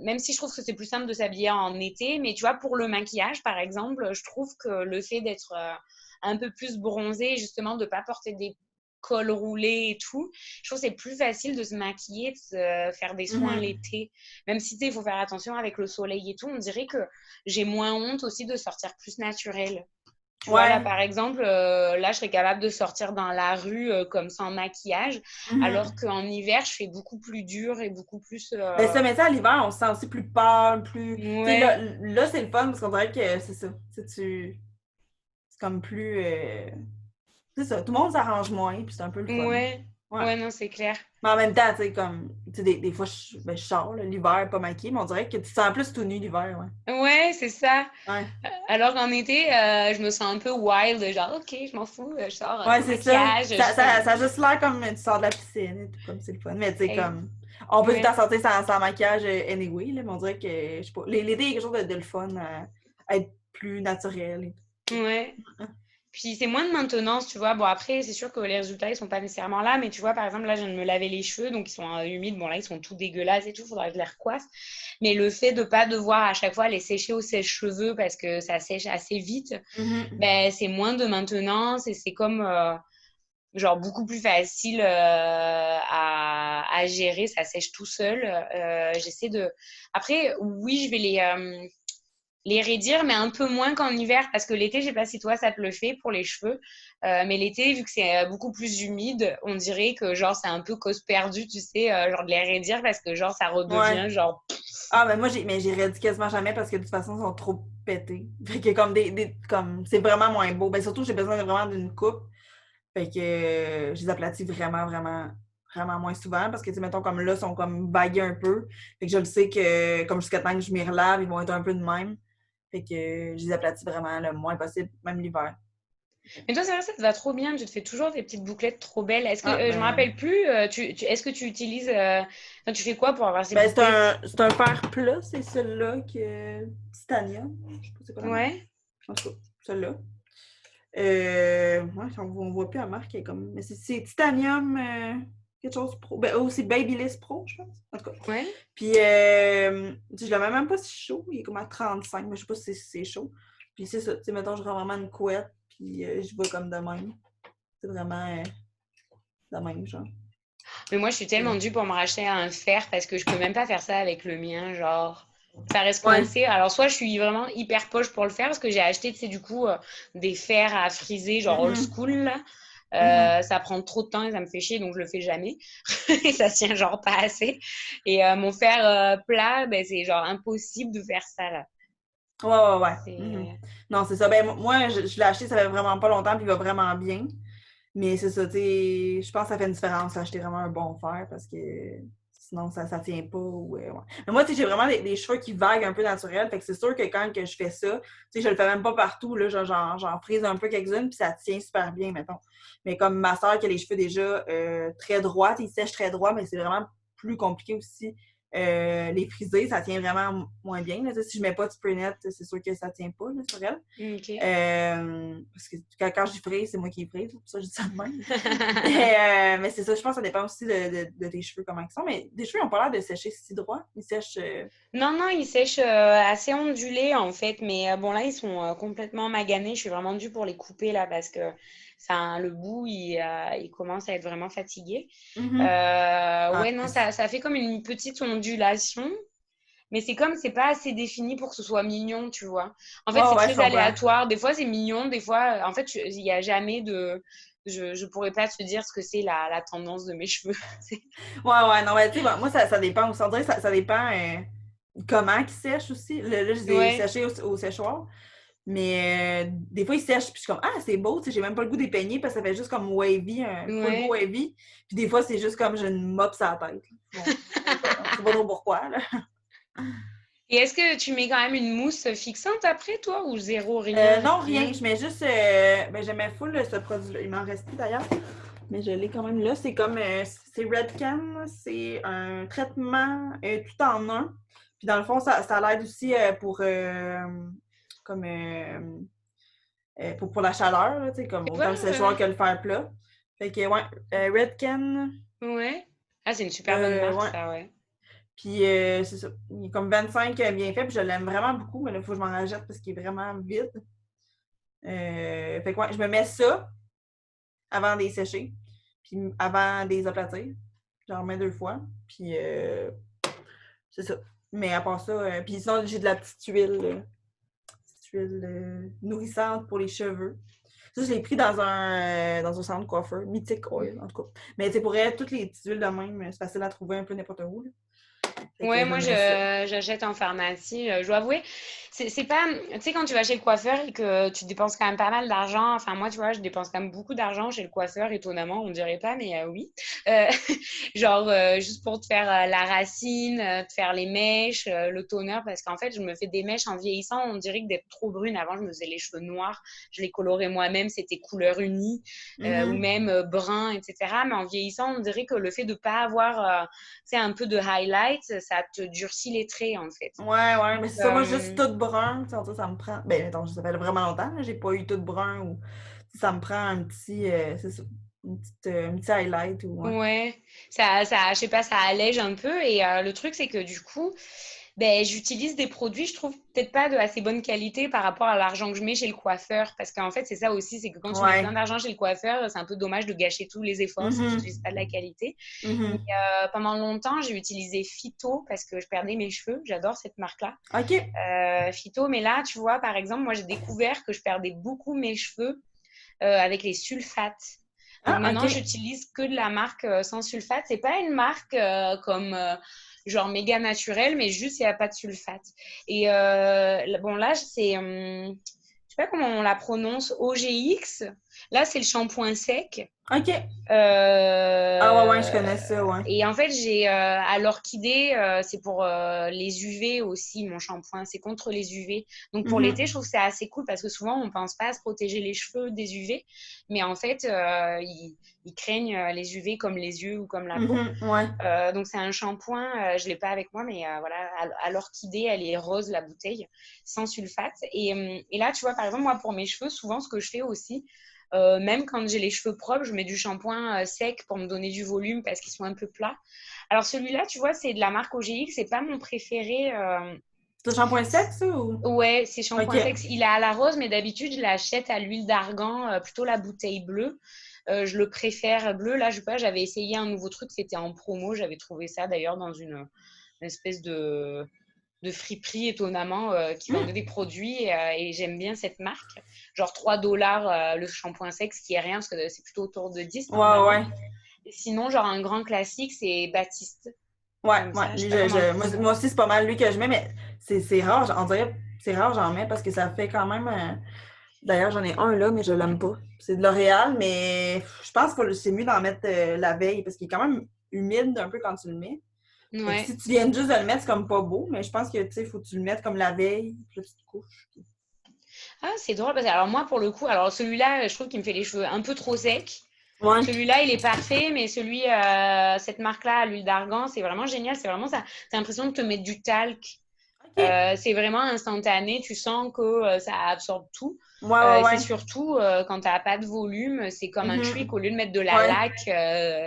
même si je trouve que c'est plus simple de s'habiller en été, mais tu vois, pour le maquillage, par exemple, je trouve que le fait d'être un peu plus bronzé, justement, de pas porter des cols roulés et tout, je trouve que c'est plus facile de se maquiller, de se faire des soins Mhm. l'été. Même si il faut faire attention avec le soleil et tout, on dirait que j'ai moins honte aussi de sortir plus naturel. Tu vois, là, Ouais. par exemple, là, je serais capable de sortir dans la rue comme sans maquillage, alors Mhm. qu'en hiver, je fais beaucoup plus dur et beaucoup plus... Ben ça, mais ça, à l'hiver, on se sent aussi plus pâle, plus. Tu sais, Ouais, là c'est le fun parce qu'on dirait que c'est ça. Tu sais, c'est comme plus. C'est ça. Tout le monde s'arrange moins, puis c'est un peu le fun. ouais, Ouais. ouais, non, c'est clair. Mais en même temps, tu sais, comme. Tu sais, des fois, je sors, là, l'hiver, pas maquillée, mais on dirait que tu te sens plus tout nu l'hiver, ouais. Ouais, c'est ça. Ouais. Alors qu'en été, je me sens un peu wild, genre, ok, je m'en fous, je sors Ouais, sans c'est ça. maquillage, Ça, juste un... ça, ça a juste l'air comme tu sors de la piscine et tout, comme c'est le fun. Mais tu sais, Hey, comme. On peut tout le temps ouais, sortir sans maquillage anyway, là, mais on dirait que. Je sais pas. L'été, il y a quelque chose de le fun à être plus naturel et ouais. tout. Puis c'est moins de maintenance, tu vois. Bon, après, c'est sûr que les résultats, ils sont pas nécessairement là, mais tu vois, par exemple, là, je viens de me laver les cheveux, donc ils sont humides. Bon, là, ils sont tout dégueulasses et tout, faudrait que je les recoiffe. Mais le fait de pas devoir à chaque fois les sécher au sèche-cheveux parce que ça sèche assez vite, Mhm. ben, c'est moins de maintenance et c'est comme, genre, beaucoup plus facile à gérer. Ça sèche tout seul. J'essaie de... Après, oui, je vais les raidir, mais un peu moins qu'en hiver, parce que l'été, je sais pas si toi ça te le fait pour les cheveux, mais l'été, vu que c'est beaucoup plus humide, on dirait que genre c'est un peu cause perdue, tu sais, genre de les raidir parce que genre ça Ouais. redevient genre Ah, mais moi, j'ai réduit quasiment jamais parce que de toute façon, ils sont trop pétés. Fait que comme comme, c'est vraiment moins beau. Ben, surtout, j'ai besoin vraiment d'une coupe. Fait que je les aplatis vraiment moins souvent parce que, tu sais, mettons, comme là, ils sont comme bagués un peu. Fait que je le sais que, comme jusqu'à temps que je m'y relave, ils vont être un peu de même. Fait que je les aplatis vraiment le moins possible, même l'hiver. Mais toi, c'est vrai, ça te va trop bien. Tu te fais toujours des petites bouclettes trop belles. Est-ce que Ah, je me rappelle plus, est-ce que tu utilises, enfin, tu fais quoi pour avoir ces ben bouclettes? c'est un fer plat, c'est celui-là que Titanium. Je sais pas c'est quoi la marque. Ouais, En tout cas, celui-là. Ouais, on voit plus la marque, elle est comme. Mais c'est Titanium quelque chose pro. Ben, oh, c'est Babyliss Pro, je pense. En tout cas. ouais. Puis je le mets même pas si chaud, il est comme à 35, mais je sais pas si c'est chaud. Puis c'est ça, tu sais, mettons, je rends vraiment une couette, puis je vais comme de même. C'est vraiment de même, genre. Mais moi, je suis tellement due pour me racheter un fer parce que je peux même pas faire ça avec le mien, genre. Ça reste Ouais. coincé. Alors, soit je suis vraiment hyper poche pour le faire parce que j'ai acheté, tu sais, du coup, des fers à friser, genre old Mhm. school, là. Mhm. Ça prend trop de temps et ça me fait chier, donc je le fais jamais. Et ça tient genre pas assez. Et mon fer plat, ben, c'est genre impossible de faire ça, là. Ouais. Mhm. C'est... Non, c'est ça. Ben, moi, je l'ai acheté, ça fait vraiment pas longtemps, puis il va vraiment bien. Mais c'est ça, tu sais, je pense que ça fait une différence d'acheter vraiment un bon fer parce que Sinon, ça tient pas. Ouais. Mais moi, tu sais, j'ai vraiment des cheveux qui vaguent un peu naturels. Fait que c'est sûr que quand que je fais ça, tu sais, je le fais même pas partout. Là, j'en frise un peu quelques-unes, puis ça tient super bien, mettons. Mais comme ma soeur qui a les cheveux déjà très droits, ils sèchent très droit, mais c'est vraiment plus compliqué aussi. Les friser, ça tient vraiment moins bien. Là. Si je mets pas de spray net, c'est sûr que ça tient pas là, sur elle. OK. Parce que quand je frise, c'est moi qui frise, pour ça je dis ça de même. mais c'est ça, je pense que ça dépend aussi de tes cheveux, comment ils sont. Mais des cheveux, ils n'ont pas l'air de sécher si droit. Ils sèchent. Non, non, ils sèchent assez ondulés en fait, mais bon là ils sont complètement maganés. Je suis vraiment due pour les couper là parce que ça, le bout il commence à être vraiment fatigué. Mm-hmm. Ouais, non, ça fait comme une petite ondulation, mais c'est comme c'est pas assez défini pour que ce soit mignon, tu vois. En fait, Oh, c'est ouais, je très comprends. aléatoire. Des fois c'est mignon, des fois, en fait, il n'y a jamais de. Je pourrais pas te dire ce que c'est la tendance de mes cheveux. Ouais, non, mais tu sais, bon, moi, ça dépend aussi. On dirait que ça dépend comment ils sèchent aussi. Là, je les ai Ouais, séchés au séchoir. Mais des fois, ils sèchent, puis je suis comme, ah, c'est beau, tu sais, j'ai même pas le goût des peigner parce que ça fait juste comme wavy, un full beau ouais. wavy. Puis des fois, c'est juste comme j'ai une mop sur la tête. Bon, je sais pas trop pourquoi, là. Et est-ce que tu mets quand même une mousse fixante après, toi, ou zéro, rien, Non, rien? rien. Je mets juste. Ben, j'aimais full ce produit-là. Il m'en reste plus d'ailleurs. Mais je l'ai quand même là. C'est comme. C'est Redken. C'est un traitement tout en un. Puis dans le fond, ça l'aide aussi pour. Comme. Pour la chaleur, là, tu sais, comme C'est autant quoi? le séchoir que le fer plat. Fait que, ouais. Redken. Ouais. Ah, c'est une super bonne marque, Ouais. ça, ouais. Puis c'est ça. Il est comme 25 bien fait. Puis je l'aime vraiment beaucoup. Mais là, il faut que je m'en rachète parce qu'il est vraiment vide. Fait que ouais, je me mets ça avant de les sécher, puis avant de les aplatir. J'en remets 2 fois, puis c'est ça. Mais à part ça, puis sinon, j'ai de la petite huile, nourrissante pour les cheveux. Ça, je l'ai pris dans un centre de coiffeur, Mythic Oil, en tout cas. Mais tu sais, pour elle, toutes les petites huiles de même, c'est facile à trouver un peu n'importe où. Là. Fait que Ouais, je moi me mets ça. j'achète en pharmacie. Je dois avouer, c'est pas, tu sais, quand tu vas chez le coiffeur et que tu dépenses quand même pas mal d'argent. Enfin, moi, tu vois, je dépense quand même beaucoup d'argent chez le coiffeur, étonnamment, on dirait pas, mais oui. Euh, genre, juste pour te faire la racine, te faire les mèches, le toner, parce qu'en fait, je me fais des mèches en vieillissant. On dirait que d'être trop brune. Avant, je me faisais les cheveux noirs, je les colorais moi-même, c'était couleur unie, ou Mhm. même brun, etc. Mais en vieillissant, on dirait que le fait de pas avoir sais, un peu de highlight, ça te durcit les traits, en fait. Ouais, mais Donc, c'est ça, moi, juste tout brun, tu sais, ça me prend. Ben, attends, ça fait vraiment longtemps, là, j'ai pas eu tout brun ou ça me prend un petit, c'est ça, un petit highlight ou ouais. ouais, je sais pas, ça allège un peu. Et le truc, c'est que du coup, ben, j'utilise des produits, je trouve peut-être pas de assez bonne qualité par rapport à l'argent que je mets chez le coiffeur. Parce qu'en fait, c'est ça aussi, c'est que quand tu mets plein Ouais. d'argent chez le coiffeur, c'est un peu dommage de gâcher tous les efforts si tu Mhm. n'utilises pas de la qualité. Mais Mhm. pendant longtemps, j'ai utilisé Phyto parce que je perdais mes cheveux. J'adore cette marque-là. OK. Phyto, mais là, tu vois, par exemple, moi, j'ai découvert que je perdais beaucoup mes cheveux avec les sulfates. Donc Ah, maintenant, OK. j'utilise que de la marque sans sulfate. C'est pas une marque comme genre méga naturelle, mais juste il n'y a pas de sulfate. Et bon, là, c'est, je sais pas comment on la prononce, OGX. Là, c'est le shampoing sec. OK. Ah ouais, je Euh, connais ça, ouais. et en fait, j'ai à l'orchidée, c'est pour les UV aussi, mon shampoing, c'est contre les UV. Donc pour l'été, Mhm. je trouve que c'est assez cool parce que souvent, on pense pas à se protéger les cheveux des UV, mais en fait, ils craignent les UV comme les yeux ou comme la peau. Mhm. Ouais. Donc c'est un shampoing, je l'ai pas avec moi, mais voilà, à l'orchidée, elle est rose, la bouteille, sans sulfate. Et là, tu vois, par exemple, moi, pour mes cheveux, souvent, ce que je fais aussi, même quand j'ai les cheveux propres, je mets du shampoing sec pour me donner du volume parce qu'ils sont un peu plats. Alors celui-là, tu vois, c'est de la marque OGX, c'est pas mon préféré. C'est un shampoing sec, ça, ou? Ouais, c'est OK. shampoing sec. Il est à la rose, mais d'habitude, je l'achète à l'huile d'argan, plutôt la bouteille bleue. Je le préfère bleu. Là, je sais pas, j'avais essayé un nouveau truc, c'était en promo. J'avais trouvé ça d'ailleurs dans une espèce de friperie étonnamment qui vendait Hmm. des produits et j'aime bien cette marque. Genre 3 dollars le shampoing sec, ce qui est rien parce que c'est plutôt autour de 10 Ouais, normalement. ouais. Et sinon, genre un grand classique, c'est Baptiste. Ouais, Comme ouais. ça, je sais Lui, pas comment le moi prononce. aussi, c'est pas mal lui que je mets, mais c'est rare. On dirait c'est rare, j'en mets parce que ça fait quand même. D'ailleurs, j'en ai un là, mais je l'aime pas. C'est de L'Oréal, mais je pense que c'est mieux d'en mettre la veille parce qu'il est quand même humide un peu quand tu le mets. Fait que Ouais. si tu viens juste de le mettre, c'est comme pas beau, mais je pense que, tu sais, faut que tu le mettes comme la veille, puis là, tu te couches. Ah, c'est drôle parce que alors moi pour le coup, alors celui-là, je trouve qu'il me fait les cheveux un peu trop secs. Ouais. Celui-là, il est parfait, mais cette marque-là, à l'huile d'argan, c'est vraiment génial. C'est vraiment ça. T'as l'impression de te mettre du talc. OK. C'est vraiment instantané. Tu sens que ça absorbe tout. Ouais, ouais, Et c'est ouais. surtout quand t'as pas de volume, c'est comme un trick. Mhm. Au lieu de mettre de la Ouais. laque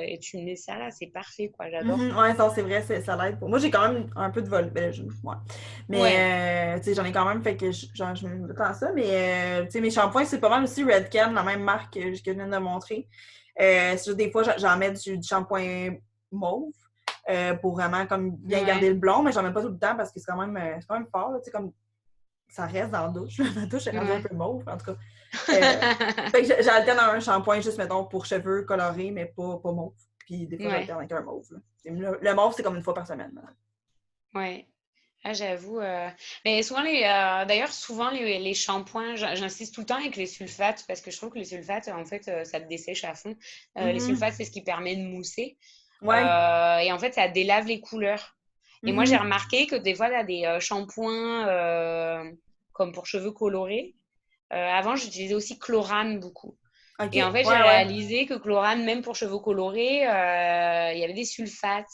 et tu mets ça là, c'est parfait quoi. J'adore. Ouais, ça, c'est vrai, ça l'aide. Moi, j'ai quand même un peu de vol. Ben, ouais. Ouais. Mais, tu sais, j'en ai quand même, fait que genre, je me temps ça. Mais, tu sais, mes shampoings, c'est pas mal aussi Redken, la même marque que je viens de montrer. C'est juste des fois, j'en mets du shampoing mauve pour vraiment comme bien garder Ouais. le blond, mais j'en mets pas tout le temps parce que c'est quand même fort, là, tu sais, comme ça reste dans la douche. La douche est rendue un Ouais. peu mauve, en tout cas. Fait que j'alterne un shampoing juste, mettons, pour cheveux colorés, mais pas mauve. Puis des fois, Ouais. j'alterne avec un mauve. Là. Le mauve, c'est comme une fois par semaine. Là. Ouais. Ah, j'avoue. Mais souvent, d'ailleurs, souvent, les shampoings, j'insiste tout le temps avec les sulfates parce que je trouve que les sulfates, en fait, ça te dessèche à fond. Les Mhm. sulfates, c'est ce qui permet de mousser. Ouais. Et en fait, ça délave les couleurs. Et moi, j'ai Mhm. remarqué que des fois, tu as des shampoings comme pour cheveux colorés. Avant, j'utilisais aussi Chlorane beaucoup. OK. Et en fait, j'ai Ouais, ouais. réalisé que Chlorane, même pour cheveux colorés, il y avait des sulfates.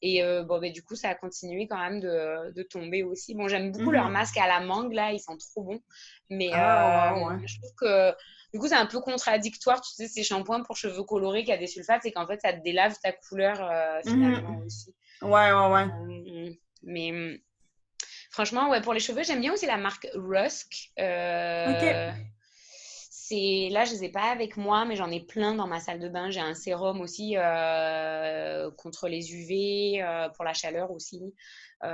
Et bon, ben, du coup, ça a continué quand même de tomber aussi. Bon, j'aime beaucoup leur Mhm. masque à la mangue, là, ils sont trop bons. Mais Ah, wow, ouais. je trouve que du coup, c'est un peu contradictoire, tu sais, ces shampoings pour cheveux colorés qui a des sulfates, c'est qu'en fait, ça te délave ta couleur finalement Mhm. aussi. Ouais, ouais, ouais. Mais franchement, ouais, pour les cheveux, j'aime bien aussi la marque Rusk. OK. Là, je les ai pas avec moi, mais j'en ai plein dans ma salle de bain. J'ai un sérum aussi contre les UV, pour la chaleur aussi.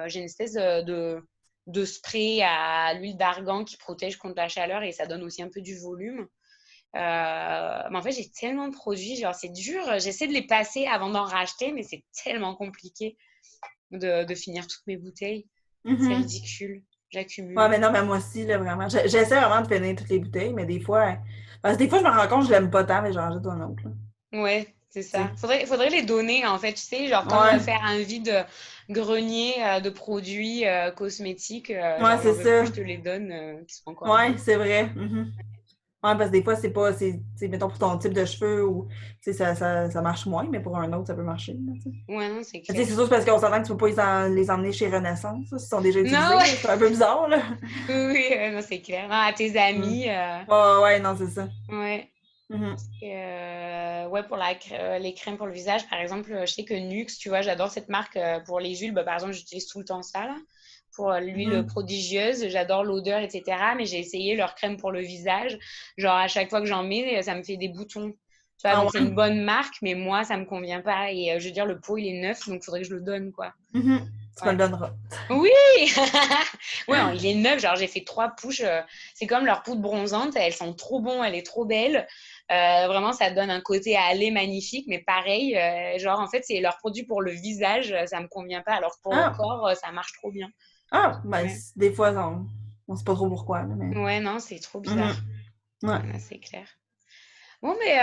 J'ai une espèce de spray à l'huile d'argan qui protège contre la chaleur et ça donne aussi un peu du volume. Mais en fait, j'ai tellement de produits, genre c'est dur. J'essaie de les passer avant d'en racheter, mais c'est tellement compliqué de finir toutes mes bouteilles. C'est Mhm. ridicule. Ouais, J'accumule. mais non, mais moi aussi, là, vraiment. J'essaie vraiment de finir toutes les bouteilles, mais des fois. Parce que des fois, je me rends compte que je l'aime pas tant, mais j'en jette un autre, là. Ouais, c'est Tu ça. sais. Faudrait les donner, en fait, tu sais, genre comme Ouais. faire un vide grenier de produits cosmétiques. Ouais, Genre, c'est j'en veux plus, ça. je te les donne, qui sont encore Ouais, bons. c'est vrai. Mhm. Ouais, parce que des fois, c'est pas. Tu sais, mettons pour ton type de cheveux ou. Tu sais, ça marche moins, mais pour un autre, ça peut marcher, là, tu sais. Ouais, non, c'est Tu sais, clair. c'est sûr, c'est parce qu'on s'entend que tu peux pas les emmener chez Renaissance, là, s'ils sont déjà Non, utilisés, là. C'est un peu bizarre, là. oui, oui, non, c'est clair. Non, à tes Mm. amis, Ouais, ouais, non, c'est ça. ouais. Mhm. Ouais, pour les crèmes pour le visage, par exemple, je sais que Nuxe, tu vois, j'adore cette marque pour les huiles. Bah, par exemple, j'utilise tout le temps ça, là, pour l'huile Mhm. prodigieuse. J'adore l'odeur, etc. Mais j'ai essayé leur crème pour le visage. Genre, à chaque fois que j'en mets, ça me fait des boutons. Tu vois, Ah donc c'est ouais? une bonne marque, mais moi, ça me convient pas. Et je veux dire, le pot, il est neuf, donc il faudrait que je le donne, quoi. Mhm. Tu me le Ouais. donneras. Oui! Ouais, il est neuf, genre j'ai fait 3 couches. C'est comme leur poudre bronzante, elles sont trop bonnes, elle est trop belle. Vraiment, ça donne un côté à lait magnifique, mais pareil, genre en fait, c'est leur produit pour le visage, ça me convient pas, alors que pour le Ah, corps, ça marche trop bien. ben, Ouais, des fois, on sait pas trop pourquoi, là, mais. ouais, non, c'est trop Mhm. bizarre. Ouais. Ouais, c'est clair. Bon, mais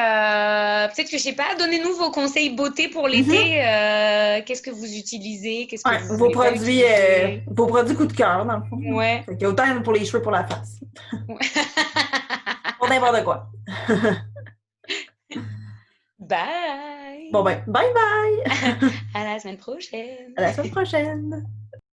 peut-être que je sais pas, donnez-nous vos conseils beauté pour Mhm. l'été. Qu'est-ce que vous utilisez? Qu'est-ce que Ouais, vous voulez pas utiliser? vos produits coup de cœur, dans le fond. Là. Ouais. Fait que autant pour les cheveux, pour la face. Ouais. Pour n'importe quoi. Bon Bye! ben, bye bye! À la semaine À la prochaine! semaine prochaine!